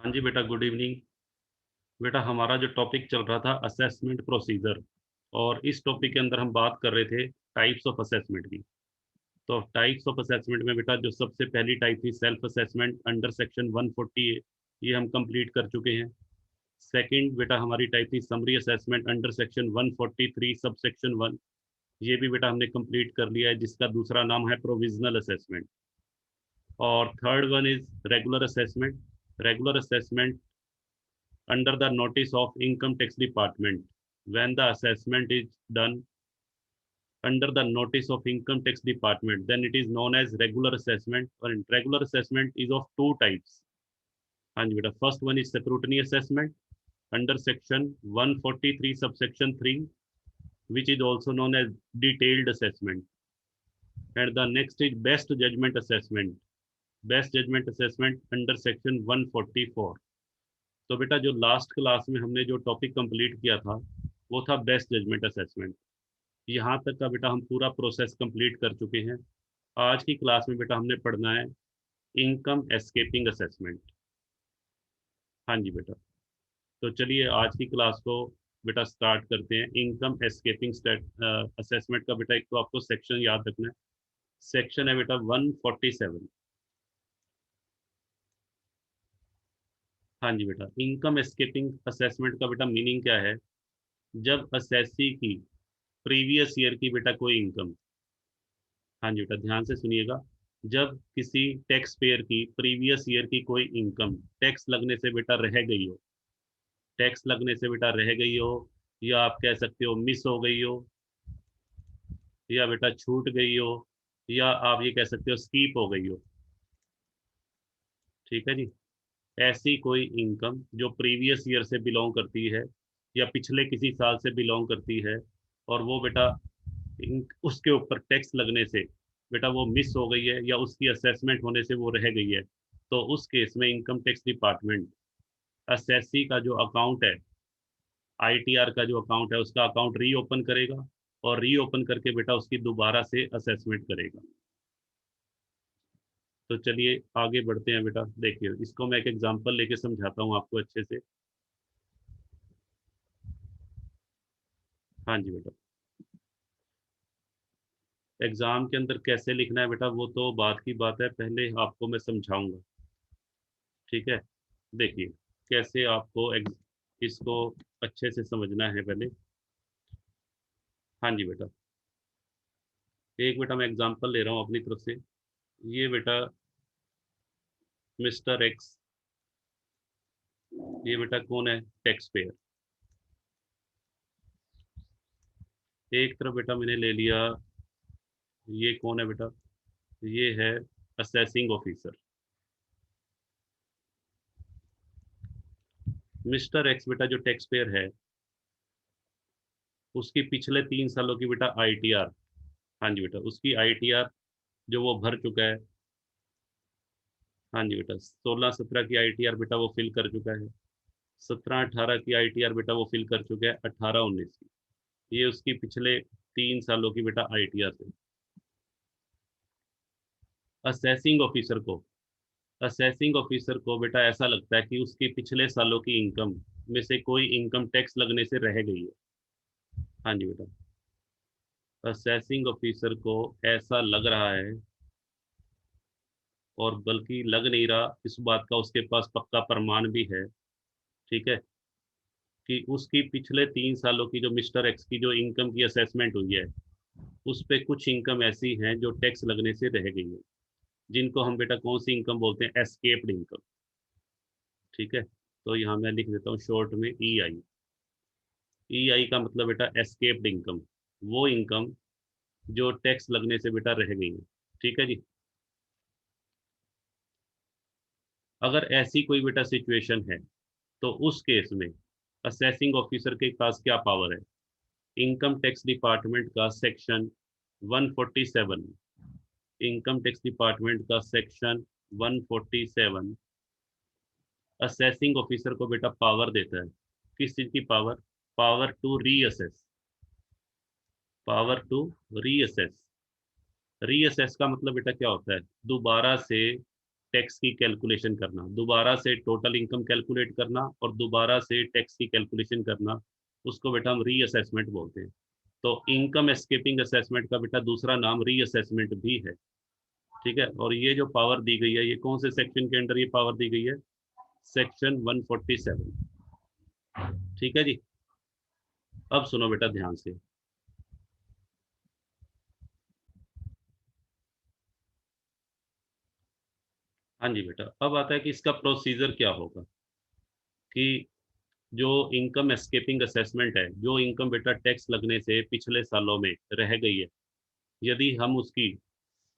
हाँ जी बेटा, गुड इवनिंग। बेटा हमारा जो टॉपिक चल रहा था असेसमेंट प्रोसीजर, और इस टॉपिक के अंदर हम बात कर रहे थे टाइप्स ऑफ असेसमेंट की। तो टाइप्स ऑफ असेसमेंट में बेटा जो सबसे पहली टाइप थी सेल्फ असेसमेंट अंडर सेक्शन 140, ये हम कंप्लीट कर चुके हैं। सेकंड बेटा हमारी टाइप थी summary assessment under section 143 sub section 1, ये भी बेटा हमने कंप्लीट कर लिया है, जिसका दूसरा नाम है प्रोविजनल असेसमेंट। और third one is regular assessment. Regular assessment under the notice of income tax department when the assessment is done under the notice of income tax department, then it is known as regular assessment. And regular assessment is of two types. हाँ जी बेटा, first one is scrutiny assessment under section 143 subsection 3, which is also known as detailed assessment. And the next is best judgment assessment, best judgment assessment under section 144. तो बेटा जो last class में हमने जो topic complete किया था वो था बेस्ट जजमेंट असेसमेंट। यहाँ तक का बेटा हम पूरा प्रोसेस कंप्लीट कर चुके हैं। आज की क्लास में बेटा हमने पढ़ना है इनकम एस्केपिंग असेसमेंट। हाँ जी बेटा, तो चलिए आज की क्लास को बेटा स्टार्ट करते हैं। इनकम एस्केपिंग असेसमेंट का बेटा एक तो आपको सेक्शन याद रखना है। सेक्शन है बेटा 147। हाँ जी बेटा, इनकम एस्केपिंग असेसमेंट का बेटा मीनिंग क्या है? जब असेसी की प्रीवियस ईयर की बेटा कोई इनकम, हाँ जी बेटा ध्यान से सुनिएगा, जब किसी टैक्स पेयर की प्रीवियस ईयर की कोई इनकम टैक्स लगने से बेटा रह गई हो, टैक्स लगने से बेटा रह गई हो, या आप कह सकते हो मिस हो गई हो, या बेटा छूट गई हो, या आप ये कह सकते हो स्कीप हो गई हो। ठीक है जी। ऐसी कोई इनकम जो प्रीवियस ईयर से बिलोंग करती है या पिछले किसी साल से बिलोंग करती है, और वो बेटा उसके ऊपर टैक्स लगने से बेटा वो मिस हो गई है या उसकी असेसमेंट होने से वो रह गई है, तो उस केस में इनकम टैक्स डिपार्टमेंट असेसी का जो अकाउंट है, आईटीआर का जो अकाउंट है, उसका अकाउंट रीओपन करेगा, और रीओपन करके बेटा उसकी दोबारा से असेसमेंट करेगा। तो चलिए आगे बढ़ते हैं बेटा। देखिए इसको मैं एक एग्जांपल लेके समझाता हूँ आपको अच्छे से। हाँ जी बेटा, एग्जाम के अंदर कैसे लिखना है बेटा वो तो बात की बात है, पहले आपको मैं समझाऊंगा। ठीक है, देखिए कैसे आपको इसको अच्छे से समझना है पहले। हाँ जी बेटा, एक बेटा मैं एग्जांपल ले रहा हूँ अपनी तरफ से। ये बेटा मिस्टर एक्स, ये बेटा कौन है? Tax payer. एक तरफ बेटा मैंने ले लिया, ये कौन है बेटा? ये है असेसिंग ऑफिसर। मिस्टर एक्स बेटा जो टैक्स पेयर है, उसकी पिछले 3 सालों की बेटा आईटीआर, हाँ जी बेटा उसकी आईटीआर जो वो भर चुका है। हाँ जी बेटा 16-17 की आईटीआर बेटा वो फिल कर चुका है। 17-18 की आईटीआर बेटा वो फिल कर चुका है। 18-19 की, ये उसकी पिछले 3 सालों की बेटा आईटीआर है। असेसिंग ऑफिसर को, असेसिंग ऑफिसर को बेटा ऐसा लगता है कि उसके पिछले सालों की इनकम में से कोई इनकम टैक्स लगने से रह गई है। हाँ जी बेटा, असेसिंग ऑफिसर को ऐसा लग रहा है, और बल्कि लग नहीं रहा, इस बात का उसके पास पक्का प्रमाण भी है। ठीक है, कि उसकी पिछले 3 सालों की जो मिस्टर एक्स की जो इनकम की असेसमेंट हुई है, उस पे कुछ इनकम ऐसी हैं जो टैक्स लगने से रह गई है, जिनको हम बेटा कौन सी इनकम बोलते हैं? Escaped income. ठीक है, तो यहाँ मैं लिख देता हूँ शॉर्ट में ई आई। ई आई का मतलब बेटा एस्केप्ड इनकम, वो इनकम जो टैक्स लगने से बेटा रह गई है। ठीक है जी। अगर ऐसी कोई बेटा सिचुएशन है, तो उस केस में असेसिंग ऑफिसर के पास क्या पावर है? इनकम टैक्स डिपार्टमेंट का सेक्शन 147, इनकम टैक्स डिपार्टमेंट का सेक्शन 147 असेसिंग ऑफिसर को बेटा पावर देता है। किस चीज की पावर? Power to reassess, power to reassess. Reassess का मतलब बेटा क्या होता है? दोबारा से टैक्स की कैलकुलेशन करना, दोबारा से टोटल इनकम कैलकुलेट करना और दोबारा से टैक्स की कैलकुलेशन करना, उसको बेटा हम रीअसेसमेंट बोलते हैं। तो इनकम एस्केपिंग असेसमेंट का बेटा दूसरा नाम रीअसेसमेंट भी है। ठीक है, और ये जो पावर दी गई है, ये कौन से सेक्शन के अंडर ये पावर दी गई है? सेक्शन 147। ठीक है जी। अब सुनो बेटा ध्यान से। हाँ जी बेटा, अब आता है कि इसका प्रोसीजर क्या होगा, कि जो इनकम एस्केपिंग असेसमेंट है, जो इनकम बेटा टैक्स लगने से पिछले सालों में रह गई है, यदि हम उसकी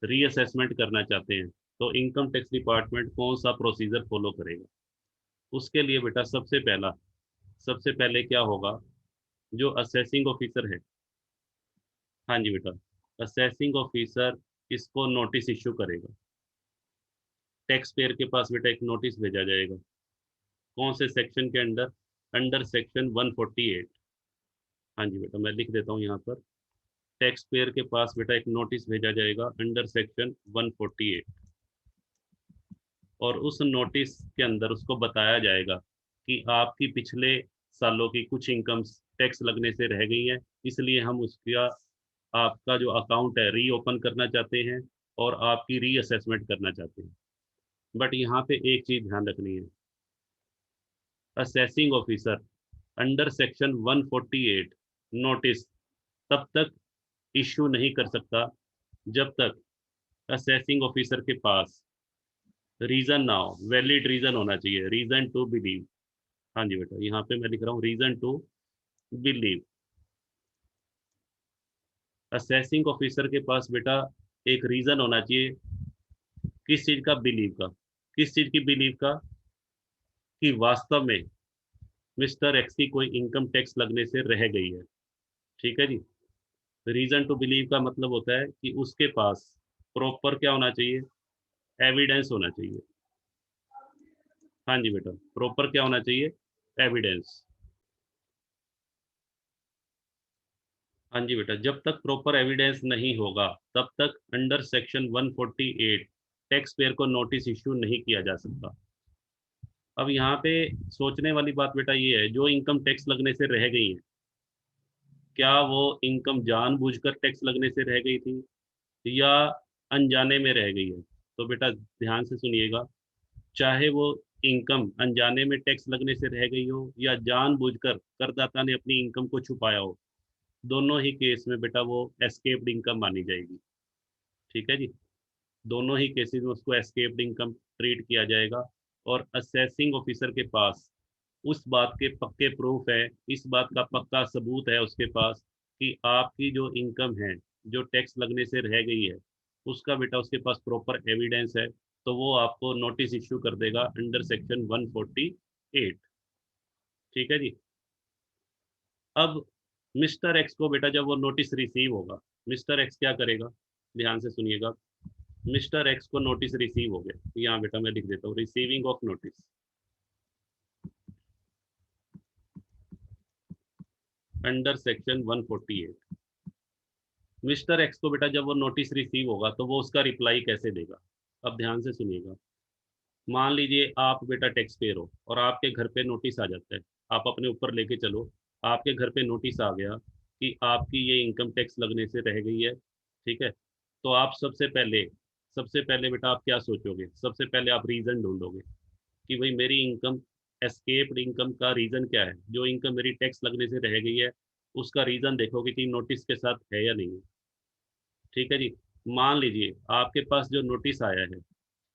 रीअसेसमेंट करना चाहते हैं तो इनकम टैक्स डिपार्टमेंट कौन सा प्रोसीजर फॉलो करेगा? उसके लिए बेटा सबसे पहले क्या होगा, जो असेसिंग ऑफिसर है, हाँ जी बेटा, असेसिंग ऑफिसर इसको नोटिस इशू करेगा। टैक्स पेयर के पास बेटा एक नोटिस भेजा जाएगा। कौन से सेक्शन के अंडर? Under section 148। हाँ जी बेटा, मैं लिख देता हूँ यहाँ पर। टैक्स पेयर के पास बेटा एक नोटिस भेजा जाएगा अंडर सेक्शन 148, और उस नोटिस के अंदर उसको बताया जाएगा कि आपकी पिछले सालों की कुछ इनकम्स टैक्स लगने से रह गई हैं, इसलिए हम उसका आपका जो अकाउंट है रीओपन करना चाहते हैं और आपकी रीअसेसमेंट करना चाहते हैं। बट यहाँ पे एक चीज ध्यान रखनी है, assessing officer under section 148 notice तब तक इश्यू नहीं कर सकता जब तक असेसिंग ऑफिसर के पास रीजन ना हो, वैलिड रीजन होना चाहिए, रीजन टू बिलीव। हाँ जी बेटा, यहाँ पे मैं लिख रहा हूँ reason to believe. Assessing officer के पास बेटा एक रीजन होना चाहिए, किस चीज का? बिलीव का। किस चीज की बिलीव का? कि वास्तव में मिस्टर एक्स की कोई इनकम टैक्स लगने से रह गई है। ठीक है जी। रीजन टू बिलीव का मतलब होता है कि उसके पास प्रॉपर क्या होना चाहिए? एविडेंस होना चाहिए। हाँ जी बेटा, प्रॉपर क्या होना चाहिए? एविडेंस। हाँ जी बेटा, जब तक प्रॉपर एविडेंस नहीं होगा तब तक अंडर सेक्शन 148 टैक्स पेयर को नोटिस इश्यू नहीं किया जा सकता। अब यहाँ पे सोचने वाली बात बेटा ये है, जो इनकम टैक्स लगने से रह गई है, क्या वो इनकम जानबूझकर टैक्स लगने से रह गई थी या अनजाने में रह गई है? तो बेटा ध्यान से सुनिएगा, चाहे वो इनकम अनजाने में टैक्स लगने से रह गई हो या जानबूझकर करदाता ने अपनी इनकम को छुपाया हो, दोनों ही केस में बेटा वो एस्केप्ड इनकम मानी जाएगी। ठीक है जी, दोनों ही केसेस में उसको एस्केप्ड इनकम ट्रीट किया जाएगा। और असेसिंग ऑफिसर के पास उस बात के पक्के प्रूफ है, इस बात का पक्का सबूत है उसके पास कि आपकी जो इनकम है जो टैक्स लगने से रह गई है, उसका बेटा उसके पास प्रॉपर एविडेंस है, तो वो आपको नोटिस इश्यू कर देगा अंडर सेक्शन 148। ठीक है जी। अब मिस्टर एक्स को बेटा जब वो नोटिस रिसीव होगा, मिस्टर एक्स क्या करेगा? ध्यान से सुनिएगा। मिस्टर एक्स को नोटिस रिसीव हो गया, यहाँ बेटा मैं लिख देता हूँ receiving of notice under section 148। Mister x को बेटा जब वो नोटिस रिसीव होगा तो वो उसका रिप्लाई कैसे देगा? अब ध्यान से सुनिएगा। मान लीजिए आप बेटा टैक्स पेयर हो और आपके घर पे नोटिस आ जाता है, आप अपने ऊपर लेके चलो, आपके घर पे नोटिस आ गया कि आपकी ये इनकम टैक्स लगने से रह गई है। ठीक है, तो आप सबसे पहले बेटा आप क्या सोचोगे? सबसे पहले आप रीजन ढूंढोगे कि भाई मेरी इनकम एस्केप्ड इनकम का रीजन क्या है, जो इनकम मेरी टैक्स लगने से रह गई है उसका रीजन देखोगे कि नोटिस के साथ है या नहीं है। ठीक है जी। मान लीजिए आपके पास जो नोटिस आया है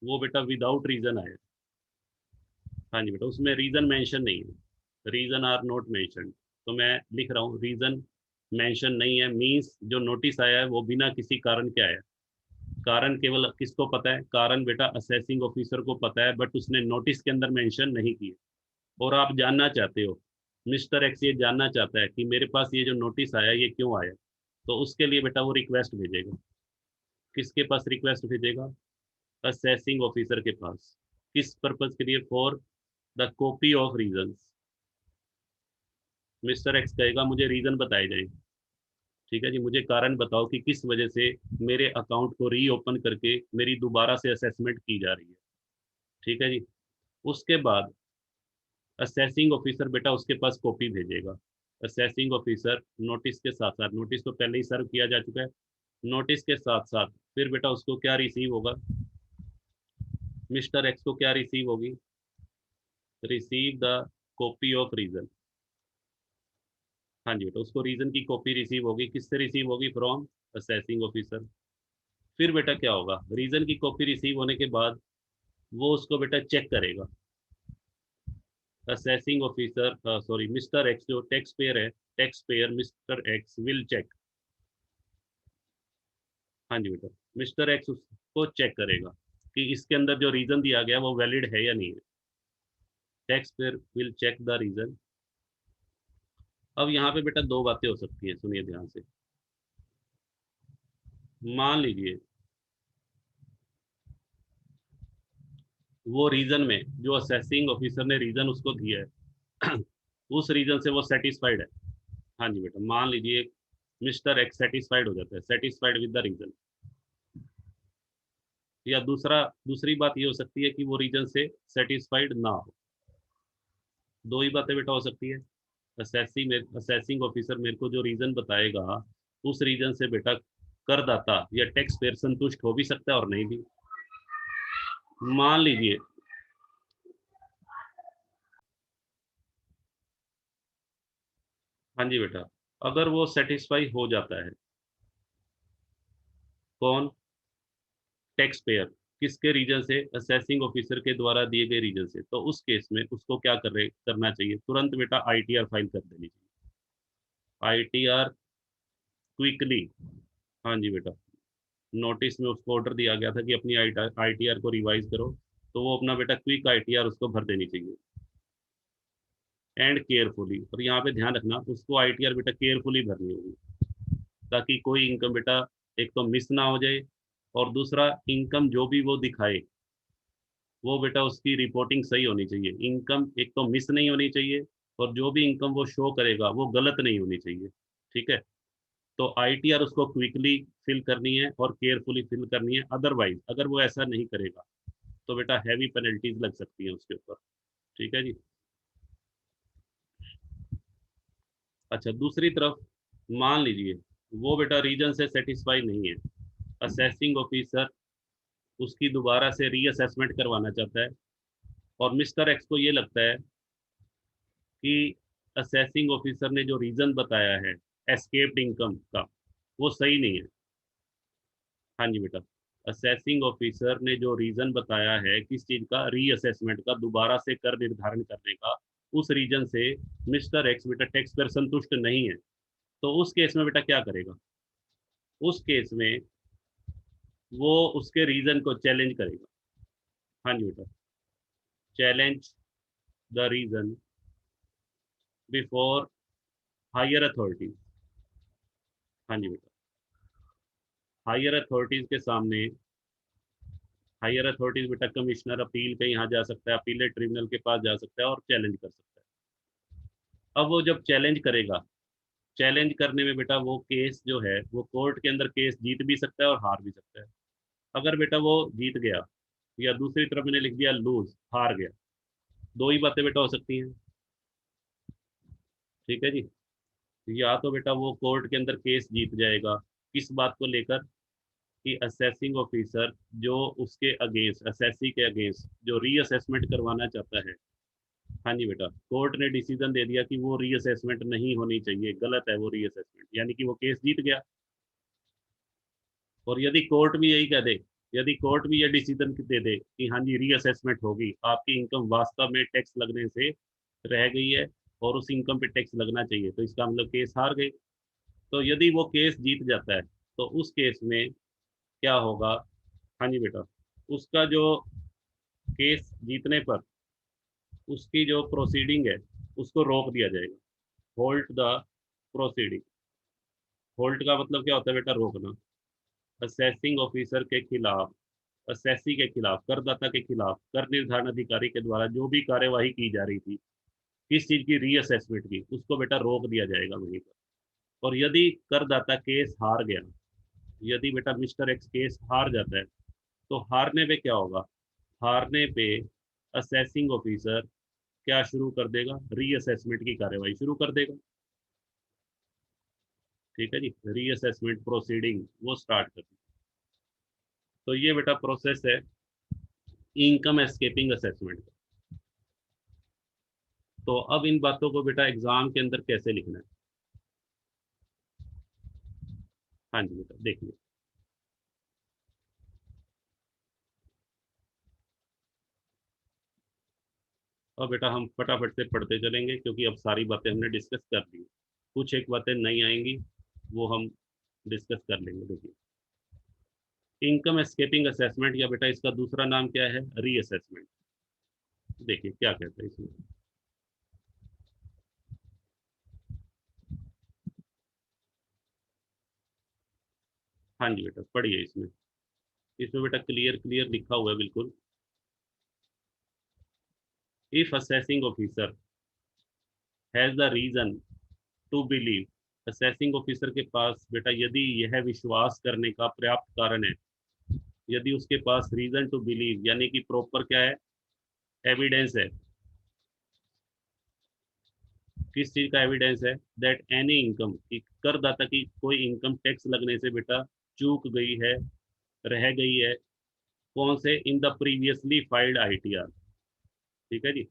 वो बेटा विदाउट रीजन आया। हाँ जी बेटा, उसमें रीजन मेंशन नहीं है, रीजन आर नॉट मेंशन। तो मैं लिख रहा हूँ रीजन मेंशन नहीं है, मींस जो नोटिस आया है वो बिना किसी कारण के आया। कारण केवल किसको पता है? कारण बेटा असेसिंग ऑफिसर को पता है, बट उसने नोटिस के अंदर मेंशन नहीं किया। और आप जानना चाहते हो, मिस्टर एक्स ये जानना चाहता है कि मेरे पास ये जो नोटिस आया ये क्यों आया, तो उसके लिए बेटा वो रिक्वेस्ट भेजेगा। किसके पास रिक्वेस्ट भेजेगा? असेसिंग ऑफिसर के पास। किस पर्पज के लिए? For the copy of reasons. Mister x कहेगा मुझे रीजन बताए जाए। ठीक है जी, मुझे कारण बताओ कि किस वजह से मेरे अकाउंट को रीओपन करके मेरी दोबारा से असेसमेंट की जा रही है। ठीक है जी। उसके बाद असेसिंग ऑफिसर बेटा उसके पास कॉपी भेजेगा। असेसिंग ऑफिसर नोटिस के साथ साथ, नोटिस तो पहले ही सर्व किया जा चुका है, नोटिस के साथ साथ फिर बेटा उसको क्या रिसीव होगा, मिस्टर एक्स को क्या रिसीव होगी, receive the copy of reason. हाँ जी बेटा, उसको रीजन की कॉपी रिसीव होगी, किससे रिसीव होगी, फ्रॉम असेसिंग ऑफिसर। फिर बेटा क्या होगा, रीजन की कॉपी रिसीव होने के बाद वो उसको बेटा चेक करेगा। Assessing officer sorry mister x जो टैक्स पेयर है, taxpayer mister x will check. हाँ जी बेटा, मिस्टर एक्स उसको चेक करेगा कि इसके अंदर जो रीजन दिया गया वो वैलिड है या नहीं है। Taxpayer will check the reason. अब यहाँ पे बेटा दो बातें हो सकती हैं, सुनिए ध्यान से। मान लीजिए वो रीजन में जो असेसिंग ऑफिसर ने रीजन उसको दिया है उस रीजन से वो सेटिस्फाइड है। हाँ जी बेटा, मान लीजिए मिस्टर एक्स सेटिस्फाइड हो जाता है, सेटिस्फाइड विद द रीजन। या दूसरी बात ये हो सकती है कि वो रीजन से सेटिस्फाइड ना हो। दो ही बातें बेटा हो सकती है। असेसिंग ऑफिसर मेरे को जो रीजन बताएगा उस रीजन से बेटा करदाता या टैक्स पेयर संतुष्ट हो भी सकता है और नहीं भी। मान लीजिए हाँ जी बेटा, अगर वो सेटिस्फाई हो जाता है, कौन, टैक्स पेयर, किसके रीजन से, असेसिंग ऑफिसर के द्वारा दिए गए रीजन से, तो उस केस में उसको क्या करना चाहिए, तुरंत बेटा आईटीआर फाइल कर देनी चाहिए। ITR quickly. हाँ जी बेटा, नोटिस में उसको ऑर्डर दिया गया था कि अपनी आईटीआर को रिवाइज करो, तो वो अपना बेटा क्विक आईटीआर उसको भर देनी चाहिए, एंड केयरफुली। और यहाँ पे ध्यान रखना, उसको आईटीआर बेटा केयरफुली भरनी होगी, ताकि कोई इनकम बेटा एक तो मिस ना हो जाए, और दूसरा इनकम जो भी वो दिखाए वो बेटा उसकी रिपोर्टिंग सही होनी चाहिए। इनकम एक तो मिस नहीं होनी चाहिए, और जो भी इनकम वो शो करेगा वो गलत नहीं होनी चाहिए। ठीक है, तो आईटीआर उसको क्विकली फिल करनी है और केयरफुली फिल करनी है, अदरवाइज अगर वो ऐसा नहीं करेगा तो बेटा हैवी पेनल्टीज लग सकती हैं उसके ऊपर। ठीक है जी। अच्छा, दूसरी तरफ मान लीजिए वो बेटा रीजन से सेटिस्फाई नहीं है, असेसिंग ऑफिसर उसकी दोबारा से रीअसेसमेंट करवाना चाहता है, और मिस्टर एक्स को ये लगता है कि असेसिंग ऑफिसर ने जो रीजन बताया है एस्केप्ड इनकम का वो सही नहीं है। हाँ जी बेटा, असेसिंग ऑफिसर ने जो रीजन बताया है किस चीज का, रीअसेसमेंट का, दोबारा से कर निर्धारण करने का, उस रीजन से मिस्टर एक्स बेटा टैक्स पर संतुष्ट नहीं है। तो उस केस में बेटा क्या करेगा, उस केस में वो उसके रीजन को चैलेंज करेगा। हाँ जी बेटा, challenge the reason before higher authorities. हाँ जी बेटा, हायर अथॉरिटीज के सामने, हायर अथॉरिटीज बेटा कमिश्नर अपील के यहाँ जा सकता है, अपीलेट ट्रिब्यूनल के पास जा सकता है और चैलेंज कर सकता है। अब वो जब चैलेंज करेगा, चैलेंज करने में बेटा वो केस जो है वो कोर्ट के अंदर केस जीत भी सकता है और हार भी सकता है। अगर बेटा वो जीत गया, या दूसरी तरफ मैंने लिख दिया लूज, हार गया, दो ही बातें बेटा हो सकती हैं। ठीक है जी, या तो बेटा वो कोर्ट के अंदर केस जीत जाएगा, किस बात को लेकर, कि असेसिंग ऑफिसर जो उसके अगेंस्ट, असेसी के अगेंस्ट जो रीअसेसमेंट करवाना चाहता है, हाँ जी बेटा, कोर्ट ने डिसीजन दे दिया कि वो रीअसेसमेंट नहीं होनी चाहिए, गलत है वो रीअसेसमेंट, यानी कि वो केस जीत गया। और यदि कोर्ट भी यही कह दे, यदि कोर्ट भी ये डिसीजन दे दे कि हाँ जी रीअसेसमेंट होगी, आपकी इनकम वास्तव में टैक्स लगने से रह गई है और उस इनकम पे टैक्स लगना चाहिए, तो इसका मतलब केस हार गए। तो यदि वो केस जीत जाता है तो उस केस में क्या होगा, हाँ जी बेटा, उसका जो केस जीतने पर उसकी जो प्रोसीडिंग है उसको रोक दिया जाएगा, होल्ड द प्रोसीडिंग। होल्ड का मतलब क्या होता है बेटा, रोकना। असेसिंग ऑफिसर के खिलाफ, असेसी के खिलाफ, करदाता के खिलाफ कर निर्धारण अधिकारी के द्वारा जो भी कार्यवाही की जा रही थी किस चीज की, रीअसेसमेंट की, उसको बेटा रोक दिया जाएगा वहीं पर। और यदि करदाता केस हार गया, यदि बेटा मिस्टर एक्स केस हार जाता है, तो हारने पे क्या होगा, हारने पे असेसिंग ऑफिसर क्या शुरू कर देगा, रीअसेसमेंट की कार्यवाही शुरू कर देगा। ठीक है जी, रीअसेसमेंट प्रोसीडिंग वो स्टार्ट कर देगा। तो ये बेटा प्रोसेस है इनकम एस्केपिंग असेसमेंट। तो अब इन बातों को बेटा एग्जाम के अंदर कैसे लिखना है, हाँ जी बेटा देखिए। और बेटा हम फटाफट से पढ़ते चलेंगे क्योंकि अब सारी बातें हमने डिस्कस कर ली। कुछ एक बातें नहीं आएंगी, वो हम डिस्कस कर लेंगे। देखिए, इनकम एस्केपिंग असेसमेंट या बेटा इसका दूसरा नाम क्या है, रीअसेसमेंट। देखिए क्या कहते हैं इसमें। हाँ जी बेटा पढ़िए इसमें। इसमें बेटा क्लियर क्लियर लिखा हुआ है बिल्कुल। If assessing officer has the reason to believe, assessing officer के पास बेटा यदि यह विश्वास करने का पर्याप्त कारण है, यदि उसके पास रीजन टू बिलीव यानी कि प्रॉपर क्या है, एविडेंस है। किस चीज का एविडेंस है, दैट एनी इनकम, कि करदाता की कोई इनकम टैक्स लगने से बेटा चूक गई है, रह गई है, कौन से, in the previously filed ITR. ठीक है जी।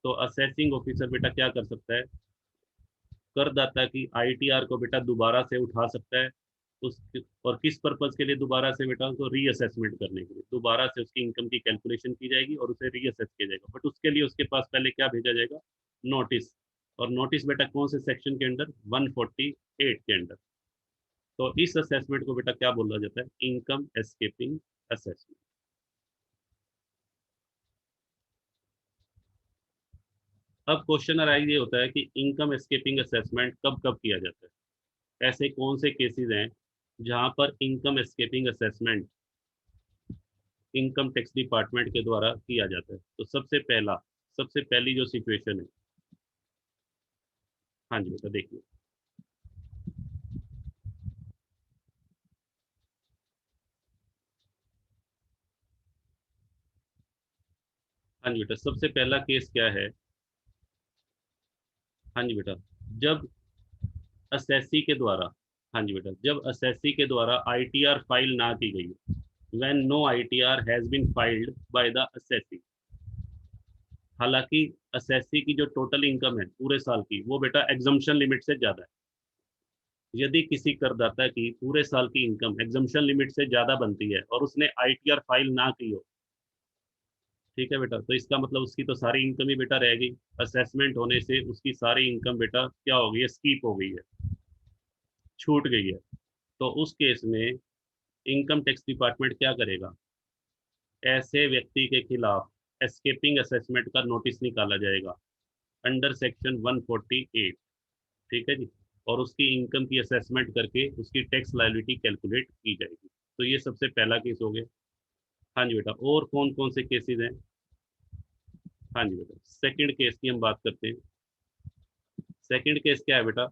तो असेसिंग ऑफिसर बेटा क्या कर सकता है, करदाता की आईटीआर को बेटा दोबारा से उठा सकता है। उस और किस पर्पज के लिए दोबारा से बेटा, उसको रीअसेसमेंट करने के लिए दोबारा से उसकी इनकम की कैलकुलेशन की जाएगी और उसे रीअसेस किया जाएगा। बट उसके लिए उसके पास पहले क्या भेजा जाएगा, नोटिस। और नोटिस बेटा कौन से सेक्शन के अंडर, 148 के अंडर। तो इस असेसमेंट को बेटा क्या बोला जाता है, इनकम एस्केपिंग असेसमेंट। अब क्वेश्चन अराइज ये होता है कि इनकम एस्केपिंग असेसमेंट कब कब किया जाता है, ऐसे कौन से केसेस हैं जहां पर income escaping assessment income tax department के द्वारा किया जाता है। तो सबसे पहली जो सिचुएशन है, हाँ जी बेटा देखिए। हाँ जी बेटा सबसे पहला केस क्या है, हाँ जी बेटा, जब असेसी के द्वारा, हाँ जी बेटा जब असेसी के द्वारा आईटीआर फाइल ना की गई, when no ITR has been filed by the assessee. हालांकि असेसी की जो टोटल इनकम है पूरे साल की, वो बेटा एग्जम्पशन लिमिट से ज्यादा है। यदि किसी करदाता की पूरे साल की इनकम एग्जम्पशन लिमिट से ज्यादा बनती है और उसने आईटीआर फाइल ना की हो, ठीक है बेटा, तो इसका मतलब उसकी तो सारी इनकम ही बेटा रह गई। असेसमेंट होने से उसकी सारी इनकम बेटा क्या हो गई है, स्कीप हो गई है, छूट गई है। तो उस केस में इनकम टैक्स डिपार्टमेंट क्या करेगा, ऐसे व्यक्ति के खिलाफ एस्केपिंग असेसमेंट का नोटिस निकाला जाएगा अंडर सेक्शन 148। ठीक है जी। और उसकी इनकम की असेसमेंट करके उसकी टैक्स लायबिलिटी कैलकुलेट की जाएगी। तो ये सबसे पहला केस हो गया। हाँ जी बेटा, और कौन कौन से केसेस हैं, हाँ जी बेटा सेकंड केस की हम बात करते हैं। सेकंड केस क्या है बेटा,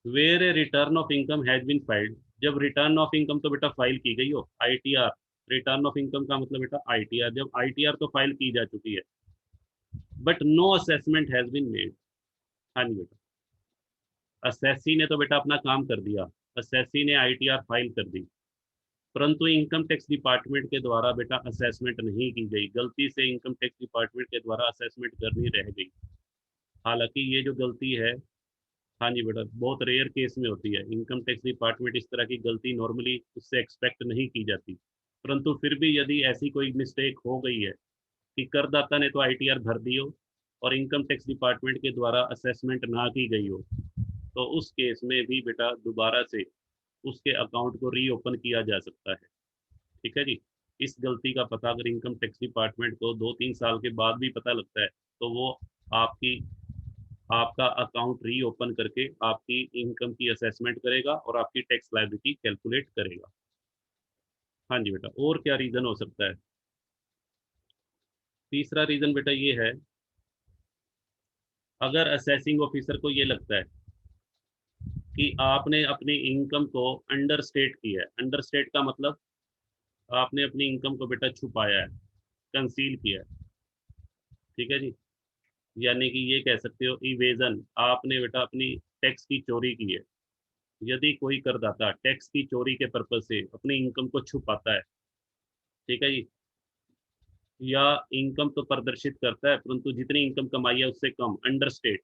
where a return of income has been filed. जब रिटर्न ऑफ इनकम तो बेटा फाइल की गई हो, आईटीआर, रिटर्न ऑफ इनकम का मतलब बेटा आईटीआर, जब आईटीआर तो फाइल की जा चुकी है, but no assessment has been made. हाँ जी बेटा, असेसी ने तो बेटा अपना काम कर दिया, असेसी ने आईटीआर फाइल कर दी, परंतु इनकम टैक्स डिपार्टमेंट के द्वारा बेटा असेसमेंट नहीं की गई, गलती से इनकम टैक्स डिपार्टमेंट के द्वारा असेसमेंट करनी रह गई। हालांकि ये जो गलती है, हाँ जी बेटा बहुत रेयर केस में होती है, इनकम टैक्स डिपार्टमेंट इस तरह की गलती नॉर्मली उससे एक्सपेक्ट नहीं की जाती। परंतु फिर भी यदि ऐसी कोई मिस्टेक हो गई है कि करदाता ने तो आईटीआर भर दी हो और इनकम टैक्स डिपार्टमेंट के द्वारा असेसमेंट ना की गई हो, तो उस केस में भी बेटा दोबारा से उसके अकाउंट को रीओपन किया जा सकता है। ठीक है जी। इस गलती का पता अगर इनकम टैक्स डिपार्टमेंट को 2-3 साल के बाद भी पता लगता है, तो वो आपकी आपका अकाउंट रीओपन करके आपकी इनकम की असेसमेंट करेगा और आपकी टैक्स लायबिलिटी कैलकुलेट करेगा। हाँ जी बेटा, और क्या रीजन हो सकता है, तीसरा रीजन बेटा ये है, अगर असेसिंग ऑफिसर को ये लगता है कि आपने अपनी इनकम को अंडर स्टेट किया है, अंडर स्टेट का मतलब आपने अपनी इनकम को बेटा छुपाया है, कंसील किया है। ठीक है जी। यानी कि ये कह सकते हो इवेजन, आपने बेटा अपनी टैक्स की चोरी की है। यदि कोई करदाता टैक्स की चोरी के पर्पज से अपनी इनकम को छुपाता है, ठीक है जी, या इनकम तो प्रदर्शित करता है परंतु जितनी इनकम कमाई है उससे कम, अंडरस्टेट,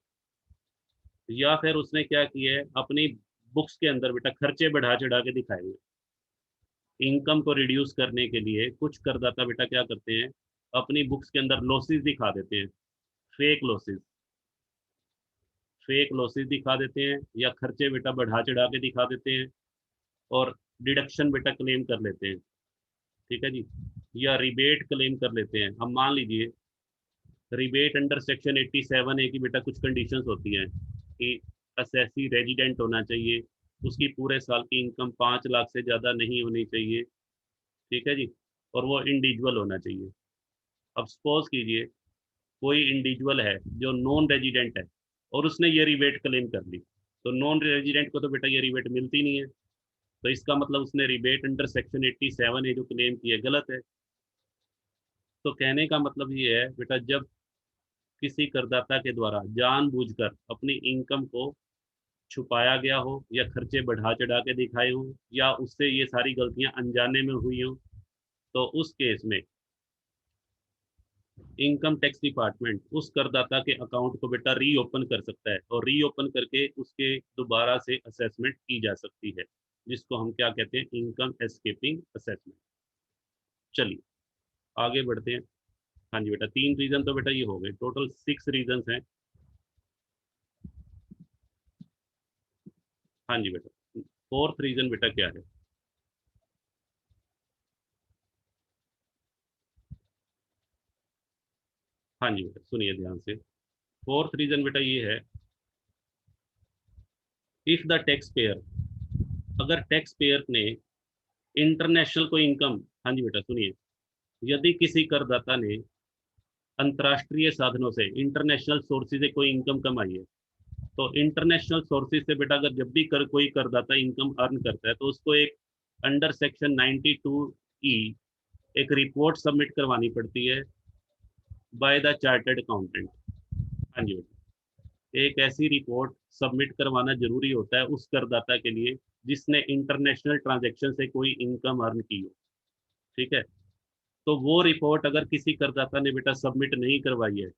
या फिर उसने क्या किया है, अपनी बुक्स के अंदर बेटा खर्चे बढ़ा चढ़ा के दिखाए हुए। इनकम को रिड्यूस करने के लिए कुछ करदाता बेटा क्या करते हैं, अपनी बुक्स के अंदर लॉसेस दिखा देते हैं, फेक लॉसेस, फेक लॉसेस दिखा देते हैं, या खर्चे बेटा बढ़ा चढ़ा के दिखा देते हैं, और डिडक्शन बेटा क्लेम कर लेते हैं, ठीक है जी, या रिबेट क्लेम कर लेते हैं। अब मान लीजिए रिबेट अंडर सेक्शन 87 ए की बेटा कुछ कंडीशंस होती हैं कि असेसी रेजिडेंट होना चाहिए, उसकी पूरे साल की इनकम 5 लाख से ज़्यादा नहीं होनी चाहिए, ठीक है जी, और वो इंडिविजुअल होना चाहिए। अब सपोज कीजिए कोई इंडिविजुअल है जो नॉन रेजिडेंट है और उसने ये रिबेट क्लेम कर ली, तो नॉन रेजिडेंट को तो बेटा ये रिबेट मिलती नहीं है, तो इसका मतलब उसने रिबेट अंडर सेक्शन 87 ए जो क्लेम किया गलत है। तो कहने का मतलब ये है बेटा, जब किसी करदाता के द्वारा जानबूझकर अपनी इनकम को छुपाया गया हो, या खर्चे बढ़ा चढ़ा के दिखाए हो, या उससे ये सारी गलतियां अनजाने में हुई हो, तो उस केस में इनकम टैक्स डिपार्टमेंट उस करदाता के अकाउंट को बेटा रीओपन कर सकता है, और रीओपन करके उसके दोबारा से असेसमेंट की जा सकती है, जिसको हम क्या कहते हैं, इनकम एस्केपिंग असेसमेंट। चलिए आगे बढ़ते हैं। हाँ जी बेटा, 3 रीजन तो बेटा ये हो गए, टोटल 6 रीजन हैं। हाँ जी बेटा, 4th रीजन बेटा क्या है? हाँ जी बेटा सुनिए ध्यान से। 4th रीजन बेटा ये है, इफ द टैक्स पेयर, अगर टैक्स पेयर ने इंटरनेशनल कोई इनकम, हाँ जी बेटा सुनिए, यदि किसी करदाता ने अंतर्राष्ट्रीय साधनों से, इंटरनेशनल सोर्सेज से कोई इनकम कमाई है, तो इंटरनेशनल सोर्सेज से बेटा अगर जब भी कोई करदाता इनकम अर्न करता है तो उसको एक अंडर सेक्शन 92 ई एक रिपोर्ट सबमिट करवानी पड़ती है बाय द चार्टर्ड अकाउंटेंट। हाँ जी बेटा, एक ऐसी रिपोर्ट सबमिट करवाना जरूरी होता है उस करदाता के लिए जिसने इंटरनेशनल ट्रांजैक्शन से कोई इनकम अर्न की हो, ठीक है। तो वो रिपोर्ट अगर किसी करदाता ने बेटा सबमिट नहीं करवाई है,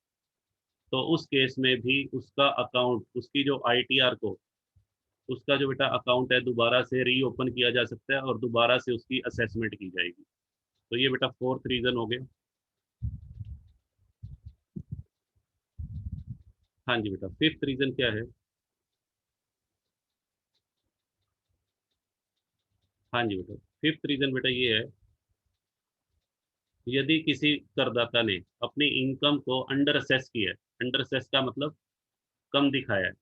तो उस केस में भी उसका अकाउंट, उसकी जो आईटीआर को, उसका जो बेटा अकाउंट है दोबारा से रीओपन किया जा सकता है और दोबारा से उसकी असेसमेंट की जाएगी। तो ये बेटा 4th रीजन हो गया। हाँ जी बेटा, 5th रीजन क्या है? हाँ जी बेटा, 5th रीजन बेटा ये है, यदि किसी करदाता ने अपनी इनकम को अंडर असेस किया है, अंडर असेस का मतलब कम दिखाया है,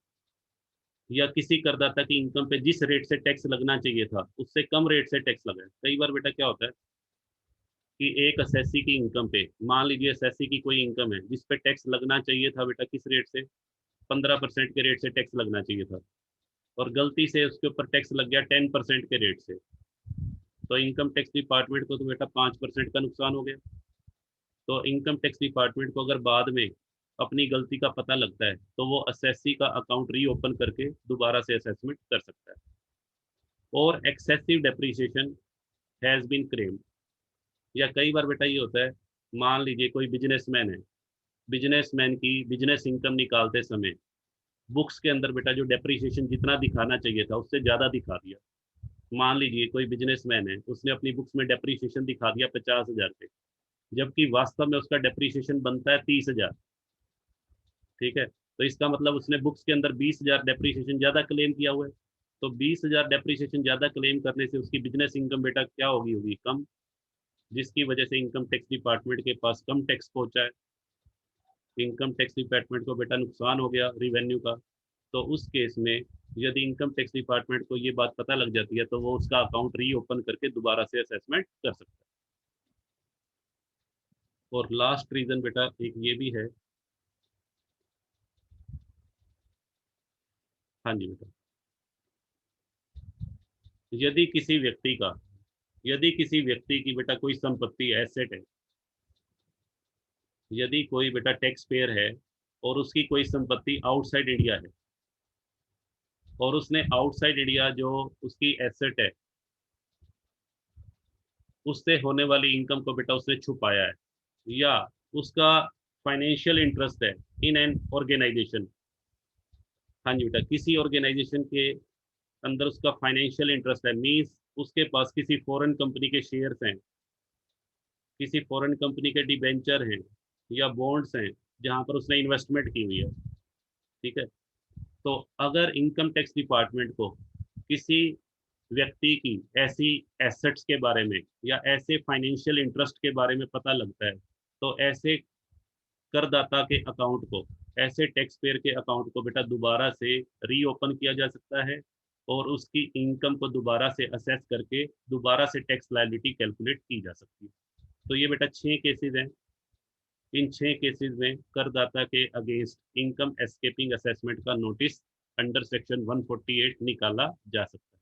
या किसी करदाता की इनकम पे जिस रेट से टैक्स लगना चाहिए था उससे कम रेट से टैक्स लगा है। कई बार बेटा क्या होता है कि एक असेसी की इनकम पे, मान लीजिए असेसी की कोई इनकम है जिस पे टैक्स लगना चाहिए था बेटा किस रेट से, 15% के रेट से टैक्स लगना चाहिए था, और गलती से उसके ऊपर टैक्स लग गया 10% के रेट से, तो इनकम टैक्स डिपार्टमेंट को तो बेटा 5% का नुकसान हो गया। तो इनकम टैक्स डिपार्टमेंट को अगर बाद में अपनी गलती का पता लगता है तो वो असेसी का अकाउंट रीओपन करके दोबारा से असेसमेंट कर सकता है। और excessive depreciation has been claimed, या कई बार बेटा ये होता है, मान लीजिए कोई बिजनेसमैन है, बिजनेसमैन की बिजनेस इनकम निकालते समय बुक्स के अंदर बेटा जो डेप्रिसिएशन जितना दिखाना चाहिए था उससे ज़्यादा दिखा दिया। मान लीजिए कोई बिजनेसमैन है, उसने अपनी बुक्स में डेप्रिसिएशन दिखा दिया 50,000 पे, जबकि वास्तव में उसका डेप्रिसिएशन बनता है 30,000, ठीक है। तो इसका मतलब उसने बुक्स के अंदर 20,000 डेप्रिसिएशन ज़्यादा क्लेम किया हुआ है। तो 20,000 डेप्रिसिएशन ज़्यादा क्लेम करने से उसकी बिजनेस इनकम बेटा क्या होगी, होगी कम, जिसकी वजह से इनकम टैक्स डिपार्टमेंट के पास कम टैक्स पहुंचा है, इनकम टैक्स डिपार्टमेंट को बेटा नुकसान हो गया रिवेन्यू का। तो उस केस में यदि इनकम टैक्स डिपार्टमेंट को ये बात पता लग जाती है तो वो उसका अकाउंट रीओपन करके दोबारा से असेसमेंट कर सकता है। और लास्ट रीजन बेटा एक ये भी है। हाँ जी बेटा, यदि किसी व्यक्ति का, यदि किसी व्यक्ति की बेटा कोई संपत्ति एसेट है, यदि कोई बेटा टैक्स पेयर है और उसकी कोई संपत्ति आउटसाइड इंडिया है और उसने आउटसाइड इंडिया जो उसकी एसेट है उससे होने वाली इनकम को बेटा उसने छुपाया है, या उसका फाइनेंशियल इंटरेस्ट है इन एन ऑर्गेनाइजेशन। हाँ जी बेटा, किसी ऑर्गेनाइजेशन के अंदर उसका फाइनेंशियल इंटरेस्ट है, मीन्स उसके पास किसी फॉरेन कंपनी के शेयर्स हैं, किसी फॉरेन कंपनी के डिबेंचर हैं या बॉन्ड्स हैं जहां पर उसने इन्वेस्टमेंट की हुई है। ठीक है, तो अगर इनकम टैक्स डिपार्टमेंट को किसी व्यक्ति की ऐसी एसेट्स के बारे में या ऐसे फाइनेंशियल इंटरेस्ट के बारे में पता लगता है, तो ऐसे करदाता के अकाउंट को, ऐसे टैक्स पेयर के अकाउंट को बेटा दोबारा से रीओपन किया जा सकता है और उसकी इनकम को दोबारा से असेस करके दोबारा से टैक्स लायबिलिटी कैलकुलेट की जा सकती है। तो ये बेटा 6 केसेस हैं। इन 6 केसेस में करदाता के अगेंस्ट इनकम एस्केपिंग असेसमेंट का नोटिस अंडर सेक्शन 148 निकाला जा सकता है।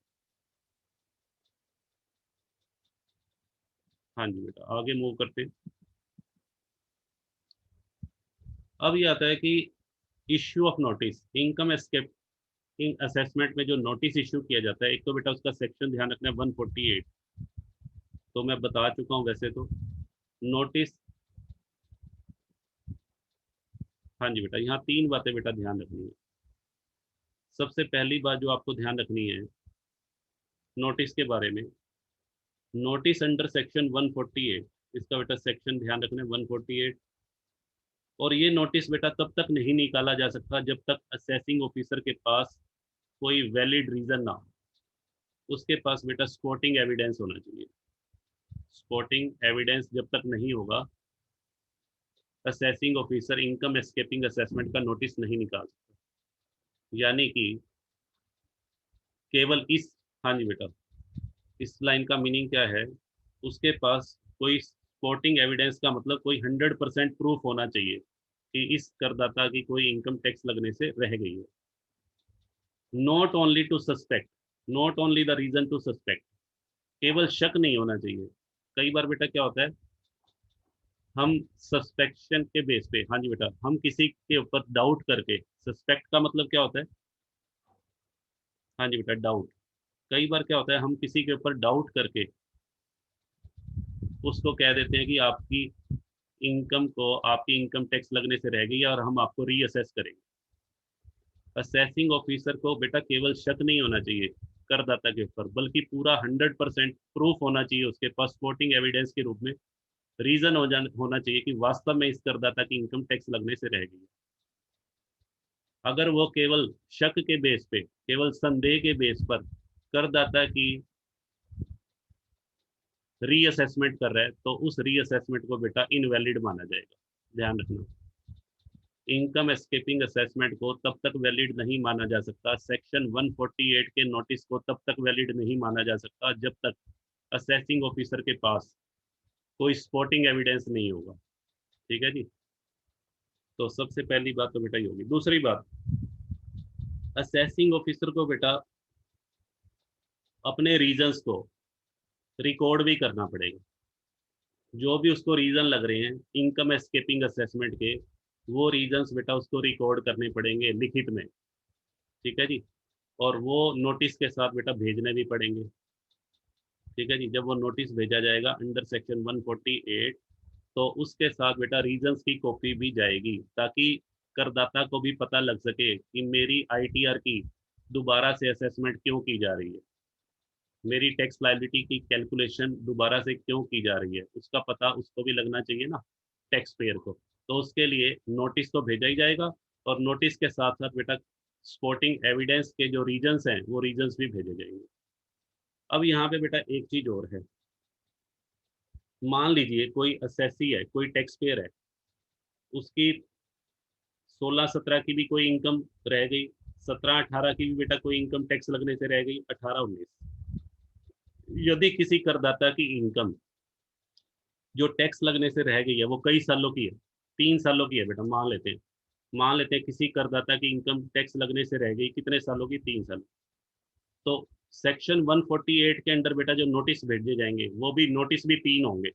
हाँ जी बेटा, आगे मूव करते हैं। अब ये आता है कि issue of notice, income escaping assessment में जो नोटिस इश्यू किया जाता है, एक तो बेटा उसका सेक्शन ध्यान रखना है 148, तो मैं बता चुका हूँ वैसे तो। नोटिस, हाँ जी बेटा, यहाँ 3 बातें बेटा ध्यान रखनी है। सबसे पहली बात जो आपको ध्यान रखनी है नोटिस के बारे में, नोटिस अंडर सेक्शन 148, इसका बेटा सेक्शन ध्यान रखना है 148। और ये नोटिस बेटा तब तक नहीं निकाला जा सकता जब तक असेसिंग ऑफिसर के पास कोई वैलिड रीजन ना हो। उसके पास बेटा स्पोर्टिंग एविडेंस होना चाहिए। स्पोर्टिंग एविडेंस जब तक नहीं होगा, assessing officer income escaping assessment का नोटिस नहीं निकाल सकता। यानी कि केवल इस, हाँ जी बेटा, इस लाइन का मीनिंग क्या है, उसके पास कोई सपोर्टिंग एविडेंस का मतलब कोई 100% प्रूफ होना चाहिए कि इस करदाता की कोई इनकम टैक्स लगने से रह गई है। Not only to suspect, not only the reason to suspect, केवल शक नहीं होना चाहिए। कई बार बेटा क्या होता है, हम सस्पेक्शन के बेस पे, हाँ जी बेटा, हम किसी के ऊपर डाउट करके, सस्पेक्ट का मतलब क्या होता है, हाँ जी बेटा, डाउट। कई बार क्या होता है, हम किसी के ऊपर डाउट करके उसको कह देते हैं कि आपकी इनकम को, आपकी इनकम टैक्स लगने से रह गई है और हम आपको रीअसेस करेंगे। असेसिंग ऑफिसर को बेटा केवल शक नहीं होना चाहिए करदाता के ऊपर, बल्कि पूरा 100% प्रूफ होना चाहिए उसके पास सपोर्टिंग एविडेंस के रूप में, रीजन होना चाहिए कि वास्तव में इस करदाता की इनकम टैक्स लगने से रह गई है। अगर वो केवल शक के बेस पे, केवल संदेह के बेस पर करदाता की रीअसेसमेंट कर रहा है, तो उस रीअसेसमेंट को बेटा इनवैलिड माना जाएगा। ध्यान रखना, इनकम एस्केपिंग असेसमेंट को तब तक वैलिड नहीं माना जा सकता, सेक्शन 148 के नोटिस को तब तक वैलिड नहीं माना जा सकता जब तक असेसिंग ऑफिसर के पास कोई सपोर्टिंग एविडेंस नहीं होगा। ठीक है जी, तो सबसे पहली बात तो बेटा ये होगी। दूसरी बात, असेसिंग ऑफिसर को बेटा अपने रीजंस को रिकॉर्ड भी करना पड़ेगा। जो भी उसको रीजन लग रहे हैं इनकम एस्केपिंग असेसमेंट के, वो रीजंस बेटा उसको रिकॉर्ड करने पड़ेंगे लिखित में। ठीक है जी, और वो नोटिस के साथ बेटा भेजने भी पड़ेंगे। ठीक है जी, जब वो नोटिस भेजा जाएगा अंडर सेक्शन 148, तो उसके साथ बेटा रीजंस की कॉपी भी जाएगी, ताकि करदाता को भी पता लग सके कि मेरी आईटीआर की दोबारा से असेसमेंट क्यों की जा रही है, मेरी टैक्स लायबिलिटी की कैलकुलेशन दोबारा से क्यों की जा रही है, उसका पता उसको भी लगना चाहिए ना, टैक्स पेयर को। तो उसके लिए नोटिस तो भेजा ही जाएगा, और नोटिस के साथ साथ बेटा सपोर्टिंग एविडेंस के जो रीजंस हैं वो रीजंस भी भेजे जाएंगे। अब यहाँ पे बेटा एक चीज और है, मान लीजिए कोई असेसी है, कोई टैक्स पेयर है, उसकी 16-17 की भी कोई इनकम रह गई, 17-18 की भी बेटा कोई इनकम टैक्स लगने से रह गई, 18-19। यदि किसी करदाता की इनकम जो टैक्स लगने से रह गई है वो कई सालों की है, 3 सालों की है बेटा, मान लेते हैं किसी करदाता की इनकम टैक्स लगने से रह गई कितने सालों की, 3 साल। तो सेक्शन 148 के अंडर बेटा जो नोटिस भेजे जाएंगे वो भी नोटिस भी 3 होंगे,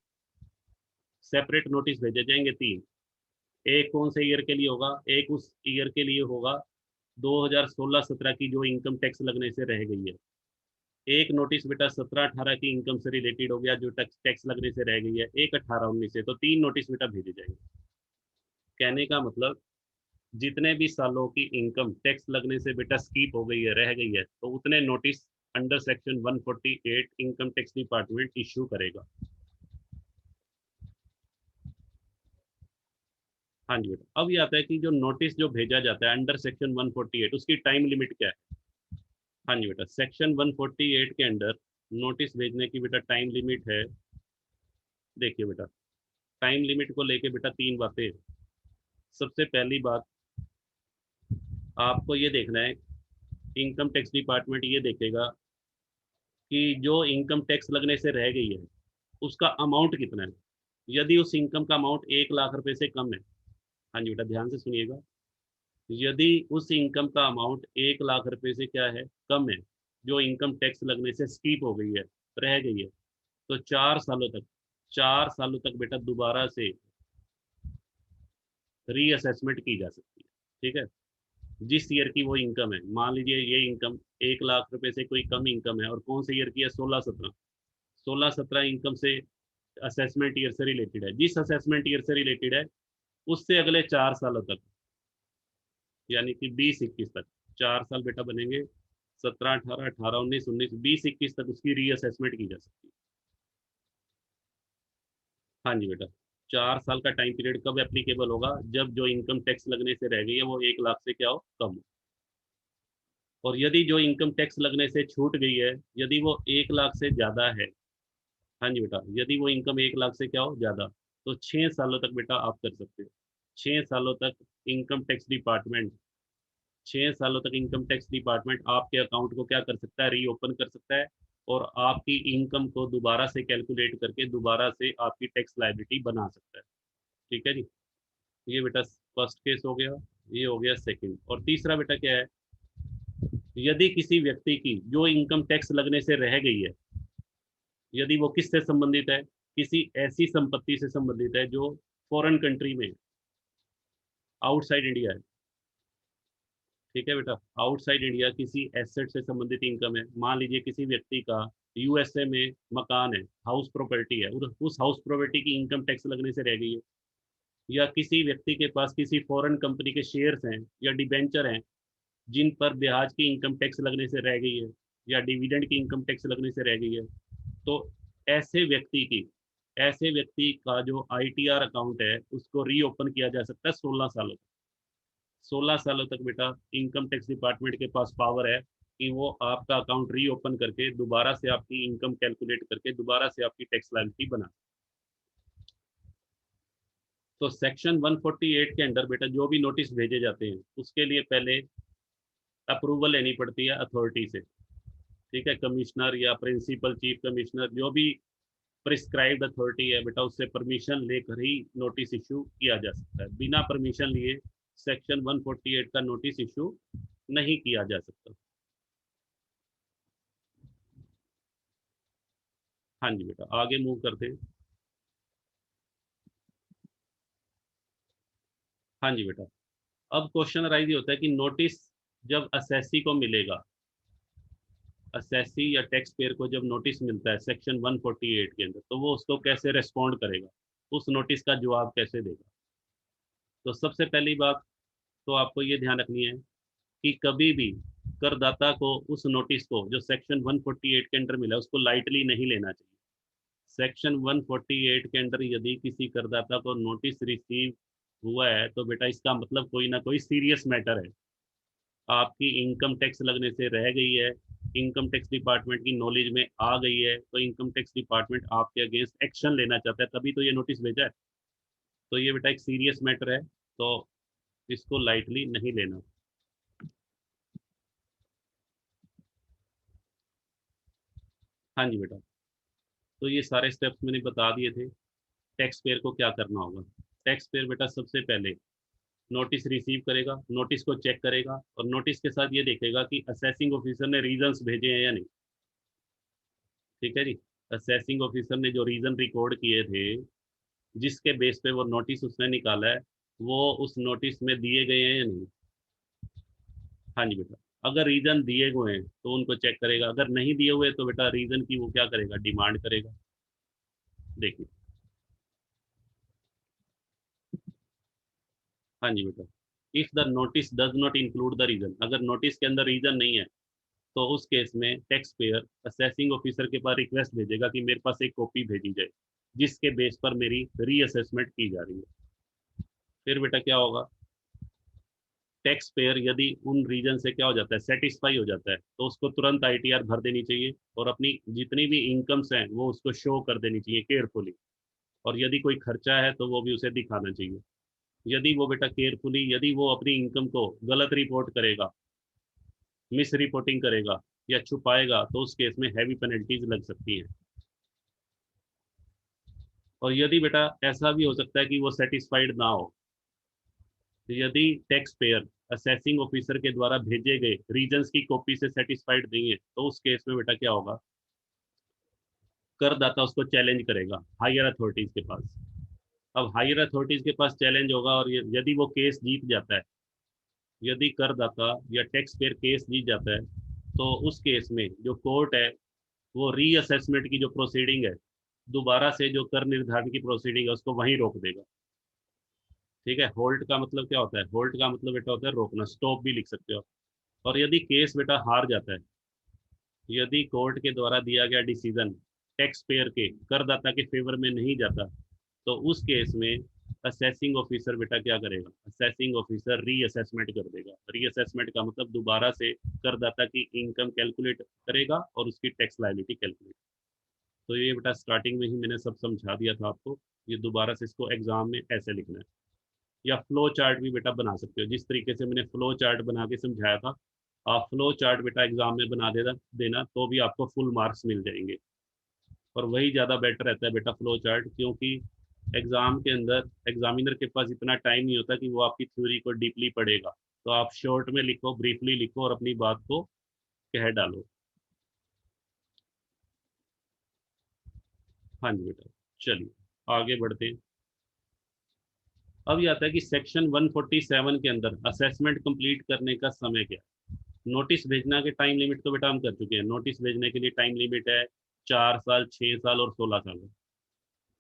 सेपरेट नोटिस भेजे जाएंगे 3। एक कौन से ईयर के लिए होगा, एक उस ईयर के लिए होगा 2016-17 की जो इनकम टैक्स लगने से रह गई है। एक नोटिस बेटा 17-18 की इनकम से रिलेटेड हो गया जो टैक्स टैक्स लगने से रह गई है, एक 18-19 से, तो 3 नोटिस बेटा भेजे जाएंगे। कहने का मतलब जितने भी सालों की इनकम टैक्स लगने से बेटा स्कीप हो गई है, रह गई है, तो उतने notice under section 148 income tax department issue करेगा। हाँ जी बेटा, अब ये आता है कि जो नोटिस जो भेजा जाता है अंडर सेक्शन 148 उसकी टाइम लिमिट क्या है। हाँ जी बेटा, सेक्शन 148 के अंडर नोटिस भेजने की बेटा टाइम लिमिट है। देखिए बेटा, टाइम लिमिट को लेके बेटा तीन बातें। सबसे पहली बात, आपको ये देखना है, इनकम टैक्स डिपार्टमेंट ये देखेगा कि जो इनकम टैक्स लगने से रह गई है उसका अमाउंट कितना है। यदि उस इनकम का अमाउंट 1 लाख रुपए से कम है, हाँ जी बेटा ध्यान से सुनिएगा, यदि उस इनकम का अमाउंट 1 लाख रुपए से क्या है, कम है, जो इनकम टैक्स लगने से स्कीप हो गई है, रह गई है, तो 4 सालों तक, 4 सालों तक बेटा दोबारा से रीअसेसमेंट की जा सकती है। ठीक है, जिस ईयर की वो इनकम है, मान लीजिए ये इनकम 1 लाख रुपए से कोई कम इनकम है, और कौन से ईयर की है, 16-17, 16-17 इनकम से असेसमेंट ईयर से रिलेटेड है, जिस असेसमेंट ईयर से रिलेटेड है उससे अगले 4 सालों तक, यानी कि 20-21 तक, 4 साल बेटा बनेंगे, 17-18, 18-19, 19-20-21 तक उसकी रीअसेसमेंट की जा सकती है। हाँ जी बेटा, 4 साल का टाइम पीरियड कब एप्लीकेबल होगा, जब जो इनकम टैक्स लगने से रह गई है वो 1 लाख से क्या हो, कम हो। और यदि जो इनकम टैक्स लगने से छूट गई है, यदि वो 1 लाख से ज़्यादा है, हाँ जी बेटा, यदि वो इनकम 1 लाख से क्या हो, ज़्यादा, तो 6 सालों तक बेटा आप कर सकते हो। 6 सालों तक इनकम टैक्स डिपार्टमेंट, 6 सालों तक इनकम टैक्स डिपार्टमेंट आपके अकाउंट को क्या कर सकता है, रीओपन कर सकता है, और आपकी इनकम को दोबारा से कैलकुलेट करके दोबारा से आपकी टैक्स लायबिलिटी बना सकता है। ठीक है जी, ये बेटा फर्स्ट केस हो गया, ये हो गया सेकंड। और तीसरा बेटा क्या है, यदि किसी व्यक्ति की जो इनकम टैक्स लगने से रह गई है, यदि वो किससे संबंधित है, किसी ऐसी संपत्ति से संबंधित है जो फॉरेन कंट्री में, आउटसाइड इंडिया है। ठीक है बेटा, आउटसाइड इंडिया किसी एसेट से संबंधित इनकम है, मान लीजिए किसी व्यक्ति का यूएसए में मकान है, हाउस प्रॉपर्टी है, उस हाउस प्रॉपर्टी की इनकम टैक्स लगने से रह गई है, या किसी व्यक्ति के पास किसी फॉरेन कंपनी के शेयर्स हैं या डिबेंचर हैं जिन पर ब्याज की इनकम टैक्स लगने से रह गई है, या डिविडेंड की इनकम टैक्स लगने से रह गई है, तो ऐसे व्यक्ति की, ऐसे व्यक्ति का जो आईटीआर अकाउंट है उसको रीओपन किया जा सकता है 16 सालों तक। 16 सालों तक बेटा इनकम टैक्स डिपार्टमेंट के पास पावर है कि वो आपका अकाउंट रीओपन करके दोबारा से आपकी इनकम कैलकुलेट करके दोबारा से आपकी टैक्स लायबिलिटी बना। तो सेक्शन 148 के अंडर बेटा जो भी नोटिस भेजे जाते हैं उसके लिए पहले अप्रूवल लेनी पड़ती है अथॉरिटी से। ठीक है, कमिश्नर या प्रिंसिपल चीफ कमिश्नर, जो भी प्रिस्क्राइब्ड अथॉरिटी है बेटा, उससे परमिशन लेकर ही नोटिस इशू किया जा सकता है। बिना परमिशन लिए सेक्शन 148 का नोटिस इशू नहीं किया जा सकता। हाँ जी बेटा, आगे मूव करते हैं। हाँ जी बेटा, अब क्वेश्चन अराइज ये होता है कि नोटिस जब असेसी को मिलेगा, असेसी या टैक्स पेयर को जब नोटिस मिलता है सेक्शन 148 के अंदर, तो वो उसको कैसे रेस्पॉन्ड करेगा, उस नोटिस का जवाब कैसे देगा। तो सबसे पहली बात तो आपको ये ध्यान रखनी है कि कभी भी करदाता को उस नोटिस को जो सेक्शन 148 के अंडर मिला है उसको लाइटली नहीं लेना चाहिए। सेक्शन 148 के अंडर यदि किसी करदाता को नोटिस रिसीव हुआ है तो बेटा इसका मतलब कोई ना कोई सीरियस मैटर है, आपकी इनकम टैक्स लगने से रह गई है, इनकम टैक्स डिपार्टमेंट की नॉलेज में आ गई है, तो इनकम टैक्स डिपार्टमेंट आपके अगेंस्ट एक्शन लेना चाहता है, तभी तो ये नोटिस भेजा है। तो ये बेटा एक सीरियस मैटर है, तो इसको लाइटली नहीं लेना। हाँ जी बेटा, तो ये सारे स्टेप्स मैंने बता दिए थे। टैक्स पेयर को क्या करना होगा, टैक्स पेयर बेटा सबसे पहले नोटिस रिसीव करेगा, नोटिस को चेक करेगा, और नोटिस के साथ ये देखेगा कि असेसिंग ऑफिसर ने रीजंस भेजे हैं या नहीं। ठीक है जी, असेसिंग ऑफिसर ने जो रीजन रिकॉर्ड किए थे जिसके बेस पे वो नोटिस उसने निकाला है, वो उस नोटिस में दिए गए हैं या नहीं। हाँ जी बेटा, अगर रीजन दिए हुए हैं तो उनको चेक करेगा, अगर नहीं दिए हुए तो बेटा रीजन की वो क्या करेगा, डिमांड करेगा। देखिए, हाँ जी बेटा, if the notice does not include the reason, अगर नोटिस के अंदर रीजन नहीं है तो उस केस में टैक्स पेयर असेसिंग ऑफिसर के पास रिक्वेस्ट भेजेगा कि मेरे पास एक कॉपी भेजी जाए जिसके बेस पर मेरी रीअसेसमेंट की जा रही है। फिर बेटा क्या होगा, टैक्स पेयर यदि उन रीजन से क्या हो जाता है, सेटिस्फाई हो जाता है, तो उसको तुरंत आईटीआर भर देनी चाहिए और अपनी जितनी भी इनकम्स हैं वो उसको शो कर देनी चाहिए केयरफुली। और यदि कोई खर्चा है तो वो भी उसे दिखाना चाहिए। यदि वो बेटा केयरफुली, यदि वो अपनी इनकम को गलत रिपोर्ट करेगा, मिस रिपोर्टिंग करेगा या छुपाएगा, तो उस केस में हैवी पेनल्टीज लग सकती हैं। और यदि बेटा ऐसा भी हो सकता है कि वो सेटिस्फाइड ना हो, तो यदि टैक्स पेयर असेसिंग ऑफिसर के द्वारा भेजे गए रीजन्स की कॉपी से सेटिस्फाइड नहीं है, तो उस केस में बेटा क्या होगा, करदाता उसको चैलेंज करेगा हायर अथॉरिटीज के पास। अब हायर अथॉरिटीज के पास चैलेंज होगा और यदि वो केस जीत जाता है, यदि करदाता या टैक्स पेयर केस जीत जाता है, तो उस केस में जो कोर्ट है वो रीअसेसमेंट की जो प्रोसीडिंग है, दोबारा से जो कर निर्धारण की प्रोसीडिंग है उसको वहीं रोक देगा। ठीक है, होल्ड का मतलब क्या होता है, होल्ड का मतलब बेटा होता है रोकना, स्टॉप भी लिख सकते हो। और यदि केस बेटा हार जाता है, यदि कोर्ट के द्वारा दिया गया डिसीजन टैक्स पेयर के करदाता के फेवर में नहीं जाता, तो उस केस में असेसिंग ऑफिसर बेटा क्या करेगा, असेसिंग ऑफिसर रीअसेसमेंट कर देगा। रीअसेसमेंट का मतलब दोबारा से करदाता की इनकम कैलकुलेट करेगा और उसकी टैक्स लायबिलिटी कैलकुलेट। तो ये बेटा स्टार्टिंग में ही मैंने सब समझा दिया था आपको, ये दोबारा से इसको एग्जाम में ऐसे लिखना है। या फ्लो चार्ट भी बेटा बना सकते हो, जिस तरीके से मैंने फ्लो चार्ट बना के समझाया था, आप फ्लो चार्ट बेटा एग्जाम में बना देना देना तो भी आपको फुल मार्क्स मिल जाएंगे। और वही ज़्यादा बेटर रहता है बेटा फ्लो चार्ट, क्योंकि एग्जाम के अंदर एग्जामिनर के पास इतना टाइम नहीं होता कि वो आपकी थ्योरी को डीपली पढ़ेगा। तो आप शॉर्ट में लिखो, ब्रीफली लिखो और अपनी बात को कह डालो। हाँ जी बेटा, चलिए आगे बढ़ते हैं। अब ये आता है कि सेक्शन 147 के अंदर असेसमेंट कंप्लीट करने का समय क्या है। नोटिस भेजना के टाइम लिमिट तो बेटा हम कर चुके हैं, नोटिस भेजने के लिए टाइम लिमिट है 4 साल, 6 साल और 16 साल।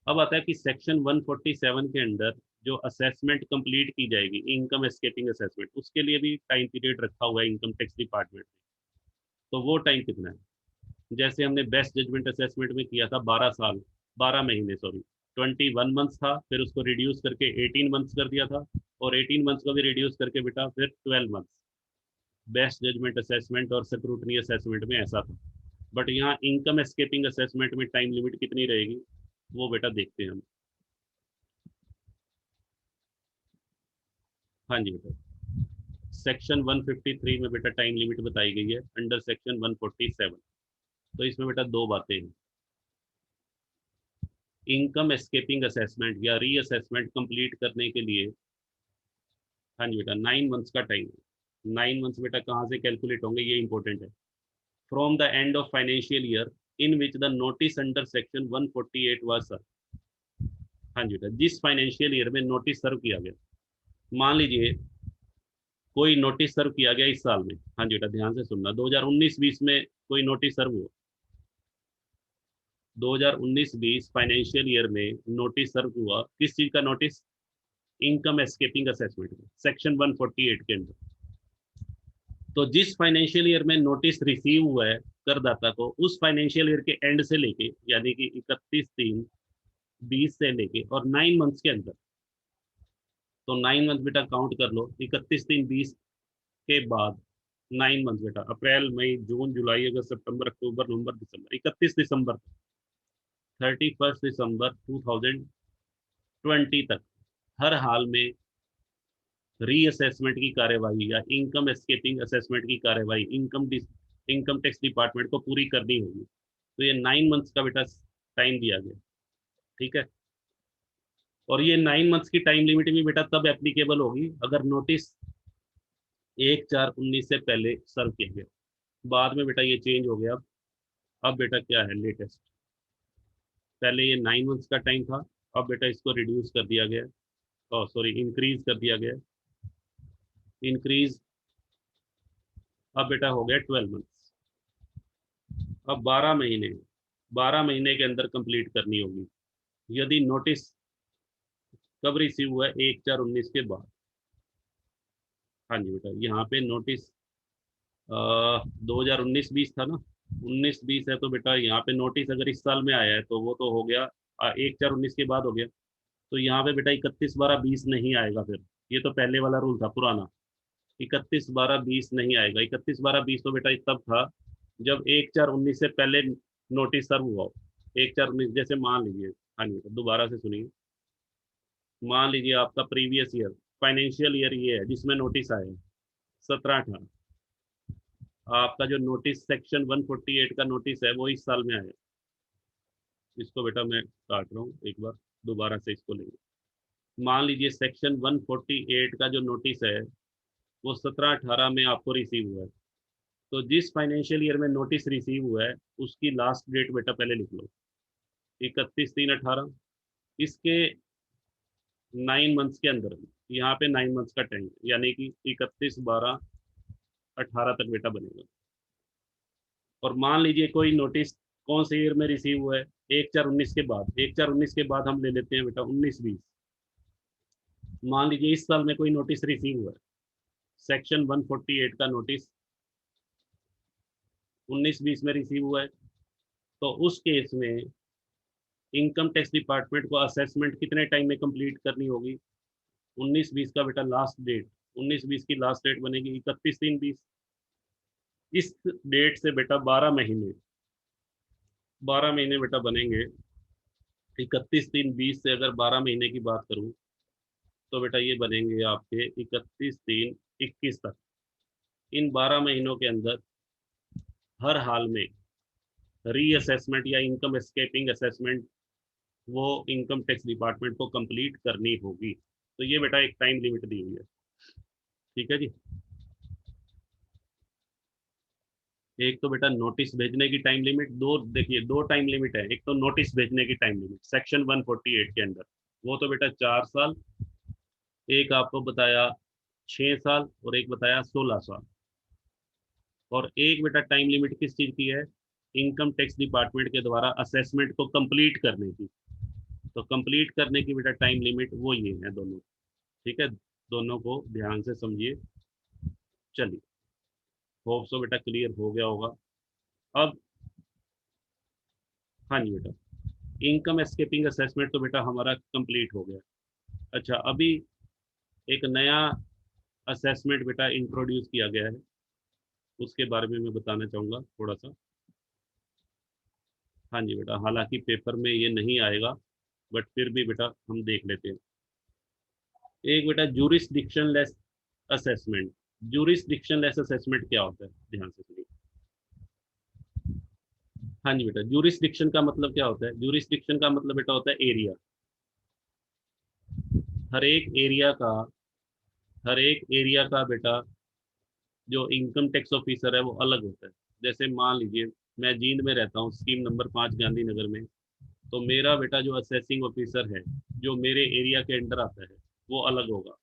अब आता है कि सेक्शन 147 के अंदर जो असेसमेंट कंप्लीट की जाएगी, इनकम एस्केपिंग असेसमेंट, उसके लिए भी टाइम पीरियड रखा हुआ है इनकम टैक्स डिपार्टमेंट में। तो वो टाइम कितना है, जैसे हमने बेस्ट जजमेंट असेसमेंट में किया था 12 साल, 12 महीने सॉरी, 21 मंथ्स था, फिर उसको रिड्यूस करके 18 मंथ्स कर दिया था, और 18 मंथ्स को भी रिड्यूस करके बेटा फिर 12 मंथ्स। बेस्ट जजमेंट असेसमेंट और स्क्रूटनी असेसमेंट में ऐसा था। बट यहाँ इनकम एस्केपिंग असेसमेंट में टाइम लिमिट कितनी रहेगी, वो बेटा देखते हैं हम। हाँ जी बेटा, सेक्शन 153 में बेटा टाइम लिमिट बताई गई है अंडर सेक्शन 147। तो इसमें बेटा दो बातें हैं, इनकम एस्केपिंग असेसमेंट या रीअसेसमेंट कंप्लीट करने के लिए, हाँ जी बेटा, 9 मंथ्स का टाइम है। 9 मंथ्स बेटा कहाँ से कैलकुलेट होंगे, ये इंपॉर्टेंट है। From the end of financial year in which the notice under section 148 was serve. हाँ जी बेटा, जिस फाइनेंशियल ईयर में नोटिस सर्व किया गया, मान लीजिए कोई नोटिस सर्व किया गया इस साल में, हाँ जी बेटा ध्यान से सुनना, 2019-20 में कोई नोटिस सर्व हुआ, 2019-20 फाइनेंशियल ईयर में नोटिस सर्व हुआ, किस चीज का नोटिस, इनकम एस्केपिंग असेसमेंट में सेक्शन 148 के अंदर। तो जिस फाइनेंशियल ईयर में नोटिस रिसीव हुआ है करदाता को, उस फाइनेंशियल ईयर के एंड से लेके, यानी कि 31/3/20 से लेके और 9 मंथ्स के अंदर, तो 9 मंथ बेटा काउंट कर लो, 31/3/20 के बाद 9 मंथ बेटा, अप्रैल मई जून जुलाई अगस्त सितंबर अक्टूबर नवंबर दिसंबर, 31 दिसंबर, 31 दिसंबर 2020 तक हर हाल में रीअसेसमेंट की कार्यवाही या इनकम एस्केपिंग असेसमेंट की कार्यवाही इनकम टैक्स डिपार्टमेंट को पूरी करनी होगी। तो ये 9 मंथ्स का बेटा टाइम दिया गया। ठीक है, और ये 9 मंथ्स की टाइम लिमिट भी बेटा तब एप्लीकेबल होगी अगर नोटिस 1/4/19 से पहले सर्व किया गया। बाद में बेटा ये चेंज हो गया। अब बेटा क्या है लेटेस्ट, पहले ये 9 मंथ्स का टाइम था, अब बेटा इसको रिड्यूस कर दिया गया, सॉरी इंक्रीज कर दिया गया, इंक्रीज अब बेटा हो गया 12 मंथ्स। अब 12 महीने के अंदर कंप्लीट करनी होगी। यदि नोटिस कब रिसीव हुआ है? 1/4/19 के बाद। हाँ जी बेटा, यहाँ पे नोटिस 2019-20 था ना, 19-20 है, तो बेटा यहाँ पे नोटिस अगर इस साल में आया है तो वो तो हो गया 1/4/19 के बाद हो गया। तो यहाँ पे बेटा 31/12/20 नहीं आएगा फिर। ये तो पहले वाला रूल था पुराना, 31/12/20 नहीं आएगा। 31/12/20 तो बेटा तब था जब 1/4/19 से पहले नोटिस सर्व हुआ हो। 1/4/19 जैसे मान लीजिए, हाँ जी बेटा दोबारा से सुनिए, मान लीजिए आपका प्रीवियस ईयर फाइनेंशियल ईयर ये है जिसमें नोटिस आया 17-18, आपका जो नोटिस सेक्शन 148 का नोटिस है वो इस साल में आया। इसको बेटा मैं काट रहा हूँ एक बार, दोबारा से इसको लेंगे। मान लीजिए सेक्शन 148 का जो नोटिस है वो 17-18 में आपको रिसीव हुआ है। तो जिस फाइनेंशियल ईयर में नोटिस रिसीव हुआ है उसकी लास्ट डेट बेटा पहले लिख लो, 31/3/18। इसके 9 मंथ्स के अंदर, यहाँ पे 9 मंथ्स का टाइम, यानी कि 31/12/18 तक बेटा बनेगा। और मान लीजिए कोई नोटिस कौन से ईयर में रिसीव हुआ है? 1/4/19 के बाद। 1/4/19 के बाद हम ले लेते हैं बेटा 19-20। मान लीजिए इस साल में कोई नोटिस रिसीव हुआ है, सेक्शन 148 का नोटिस 19-20 में रिसीव हुआ है, तो उस केस में इनकम टैक्स डिपार्टमेंट को असेसमेंट कितने टाइम में कंप्लीट करनी होगी? 19-20 का बेटा लास्ट डेट, 19-20 की लास्ट डेट बनेगी 31/3/20। इस डेट से बेटा 12 महीने, 12 महीने बेटा बनेंगे। 31/3/20 से अगर 12 महीने की बात करूं तो बेटा ये बनेंगे आपके 31/3/21 तक। इन 12 महीनों के अंदर हर हाल में रीअसेसमेंट या इनकम एस्केपिंग असेसमेंट वो इनकम टैक्स डिपार्टमेंट को कंप्लीट करनी होगी। तो ये बेटा एक टाइम लिमिट दी हुई है, ठीक है जी। एक तो बेटा नोटिस भेजने की टाइम लिमिट, दो देखिए दो टाइम लिमिट है। एक तो नोटिस भेजने की टाइम लिमिट सेक्शन 148 के अंदर, वो तो बेटा 4 साल, एक आपको बताया 6 साल और एक बताया 16 साल। और एक बेटा टाइम लिमिट किस चीज की है? इनकम टैक्स डिपार्टमेंट के द्वारा असेसमेंट को कंप्लीट करने की। तो कंप्लीट करने की बेटा टाइम लिमिट वो ये है दोनों, ठीक है। दोनों को ध्यान से समझिए। चलिए, होप सो बेटा क्लियर हो गया होगा। अब हाँ जी बेटा, इनकम एस्केपिंग असेसमेंट तो बेटा हमारा कंप्लीट हो गया। अच्छा, अभी एक नया असेसमेंट बेटा इंट्रोड्यूस किया गया है, उसके बारे में मैं बताना चाहूँगा थोड़ा सा। हाँ जी बेटा, हालांकि पेपर में ये नहीं आएगा बट फिर भी बेटा हम देख लेते हैं। एक बेटा जूरिसडिक्शन लेस असेसमेंट। जूरिसडिक्शन लेस असेसमेंट क्या होता है? ध्यान से सुनिए। हाँ जी बेटा, जूरिसडिक्शन का मतलब क्या होता है? जूरिसडिक्शन का मतलब बेटा होता है एरिया। हर एक एरिया का, हर एक एरिया का बेटा जो इनकम टैक्स ऑफिसर है वो अलग होता है। जैसे मान लीजिए मैं जींद में रहता हूँ, स्कीम नंबर 5 गांधीनगर में, तो मेरा बेटा जो असेसिंग ऑफिसर है जो मेरे एरिया के अंडर आता है वो अलग होगा।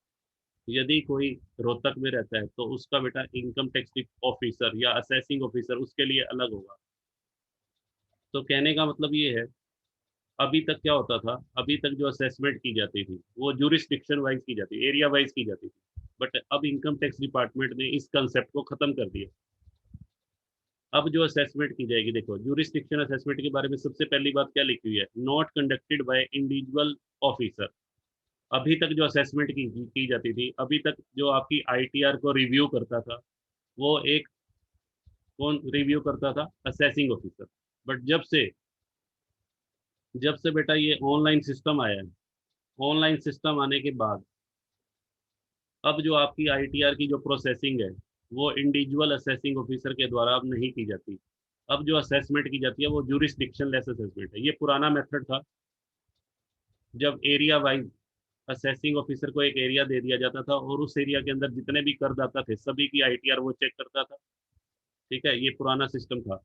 यदि कोई रोहतक में रहता है तो उसका बेटा इनकम टैक्स ऑफिसर या असेसिंग ऑफिसर उसके लिए अलग होगा। तो कहने का मतलब ये है, अभी तक क्या होता था, अभी तक जो असेसमेंट की जाती थी वो जूरिसडिक्शन वाइज की जाती, एरिया वाइज की जाती थी। बट अब इनकम टैक्स डिपार्टमेंट ने इस कंसेप्ट को खत्म कर दिया। अब जो असेसमेंट की जाएगी, देखो जूरिसडिक्शन असेसमेंट के बारे में सबसे पहली बात क्या लिखी हुई है? Not conducted by individual officer. अभी तक जो असेसमेंट की जाती थी, अभी तक जो आपकी आईटीआर को रिव्यू करता था वो एक, कौन रिव्यू करता था? Assessing officer. बट जब से बेटा ये ऑनलाइन सिस्टम आया है, ऑनलाइन सिस्टम आने के बाद अब जो आपकी आईटीआर की जो प्रोसेसिंग है वो इंडिविजुअल असेसिंग ऑफिसर के द्वारा अब नहीं की जाती। अब जो असेसमेंट की जाती है वो जूरिसडिक्शन लेस असेसमेंट है। ये पुराना मेथड था, जब एरिया वाइज असेसिंग ऑफिसर को एक एरिया दे दिया जाता था और उस एरिया के अंदर जितने भी करदाता थे सभी की आईटीआर वो चेक करता था, ठीक है। ये पुराना सिस्टम था।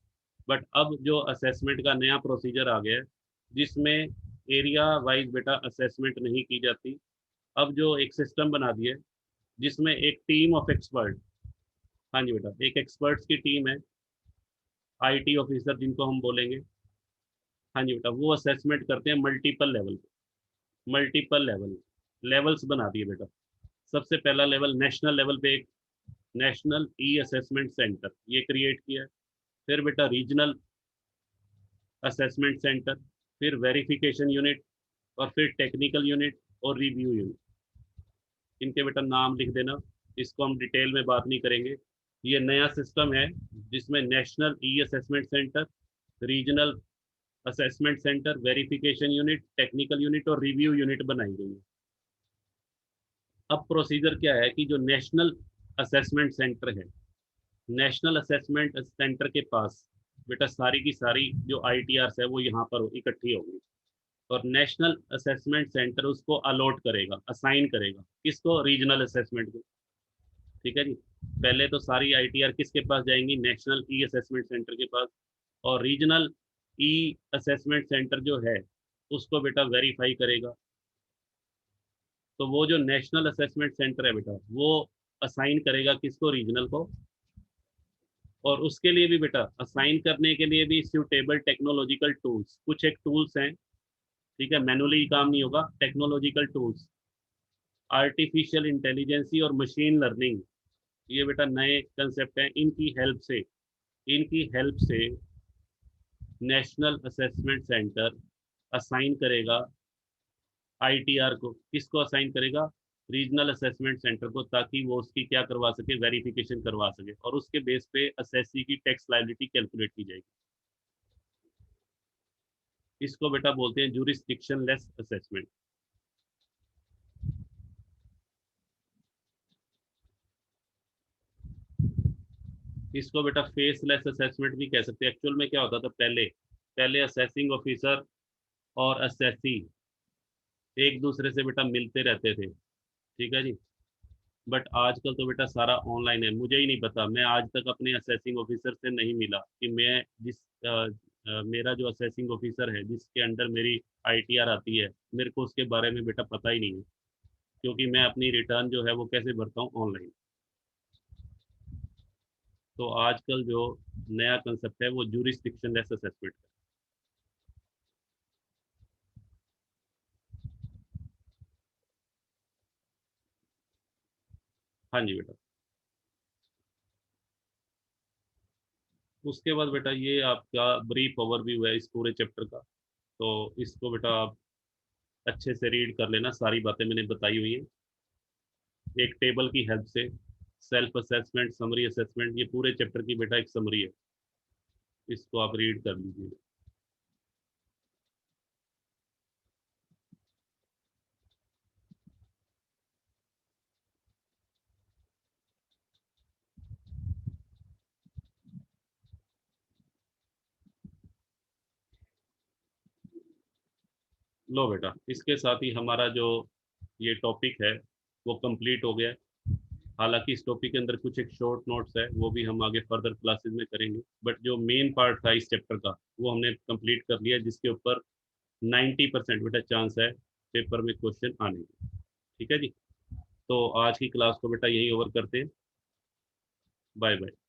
बट अब जो असेसमेंट का नया प्रोसीजर आ गया है जिसमें एरिया वाइज बेटा असेसमेंट नहीं की जाती, अब जो एक सिस्टम बना दिया है जिसमें एक टीम ऑफ एक्सपर्ट, हाँ जी बेटा, एक एक्सपर्ट्स की टीम है, आईटी ऑफिसर जिनको हम बोलेंगे, हाँ जी बेटा, वो असेसमेंट करते हैं मल्टीपल लेवल पे, मल्टीपल लेवल, लेवल्स बना दिए बेटा। सबसे पहला लेवल नेशनल लेवल पे एक नेशनल ई असेसमेंट सेंटर ये क्रिएट किया है। फिर बेटा रीजनल असेसमेंट सेंटर, फिर वेरिफिकेशन यूनिट, और फिर टेक्निकल यूनिट और रिव्यू यूनिट। इनके बेटा नाम लिख देना, इसको हम डिटेल में बात नहीं करेंगे। ये नया सिस्टम है जिसमें national e assessment centre, regional assessment centre, verification unit, technical unit और रिव्यू यूनिट बनाई गई है। अब प्रोसीजर क्या है कि जो नेशनल असेसमेंट सेंटर है, नेशनल असेसमेंट सेंटर के पास बेटा सारी की सारी जो आईटीआरस है वो यहाँ पर इकट्ठी होगी, और नेशनल असेसमेंट सेंटर उसको अलॉट करेगा, असाइन करेगा, किसको, रीजनल असेसमेंट को। ठीक है जी। पहले तो सारी आईटीआर किसके पास जाएंगी, नेशनल ई असेसमेंट सेंटर के पास, और रीजनल ई असेसमेंट सेंटर जो है उसको बेटा वेरीफाई करेगा। तो वो जो नेशनल असेसमेंट सेंटर है बेटा वो असाइन करेगा किसको, रीजनल को। और उसके लिए भी बेटा असाइन करने के लिए भी सूटेबल टेक्नोलॉजिकल टूल्स, कुछ एक टूल्स हैं, ठीक है, मैनुअली काम नहीं होगा, टेक्नोलॉजिकल टूल्स, आर्टिफिशियल इंटेलिजेंसी और मशीन लर्निंग, ये बेटा नए कंसेप्ट हैं। इनकी हेल्प से नेशनल असेसमेंट सेंटर असाइन करेगा आईटीआर को, किसको असाइन करेगा, रीजनल असेसमेंट सेंटर को, ताकि वो उसकी क्या करवा सके, वेरिफिकेशन करवा सके, और उसके बेस पे असेसी की टैक्स लायबिलिटी कैलकुलेट की जाएगी। इसको बेटा बोलते हैं जूरिस्डिक्शन लेस असेसमेंट। इसको बेटा फेसलेस असेसमेंट भी कह सकते हैं। एक्चुअल में क्या होता था, पहले पहले असेसिंग ऑफिसर और असेसी एक दूसरे से बेटा मिलते रहते थे, ठीक है जी। बट आजकल तो बेटा सारा ऑनलाइन है। मुझे ही नहीं पता, मैं आज तक अपने असेसिंग ऑफिसर से नहीं मिला कि मैं मेरा जो असेसिंग ऑफिसर है जिसके अंडर मेरी आईटीआर आती है, मेरे को उसके बारे में बेटा पता ही नहीं है, क्योंकि मैं अपनी रिटर्न जो है वो कैसे भरता हूँ, ऑनलाइन। तो आजकल जो नया कंसेप्ट है वो जूरिस्डिक्शन लेस असेसमेंट है। हाँ जी बेटा। उसके बाद बेटा ये आपका ब्रीफ ओवरव्यू है इस पूरे चैप्टर का। तो इसको बेटा आप अच्छे से रीड कर लेना, सारी बातें मैंने बताई हुई हैं एक टेबल की हेल्प से। सेल्फ असेसमेंट, समरी असेसमेंट, ये पूरे चैप्टर की बेटा एक समरी है, इसको आप रीड कर लीजिए। लो बेटा, इसके साथ ही हमारा जो ये टॉपिक है वो कंप्लीट हो गया है। हालांकि इस टॉपिक के अंदर कुछ एक शॉर्ट नोट्स है, वो भी हम आगे फर्दर क्लासेस में करेंगे, बट जो मेन पार्ट था इस चैप्टर का वो हमने कंप्लीट कर लिया, जिसके ऊपर 90% बेटा चांस है पेपर में क्वेश्चन आने के। ठीक है जी। तो आज की क्लास को बेटा यही ओवर करते हैं। Bye bye.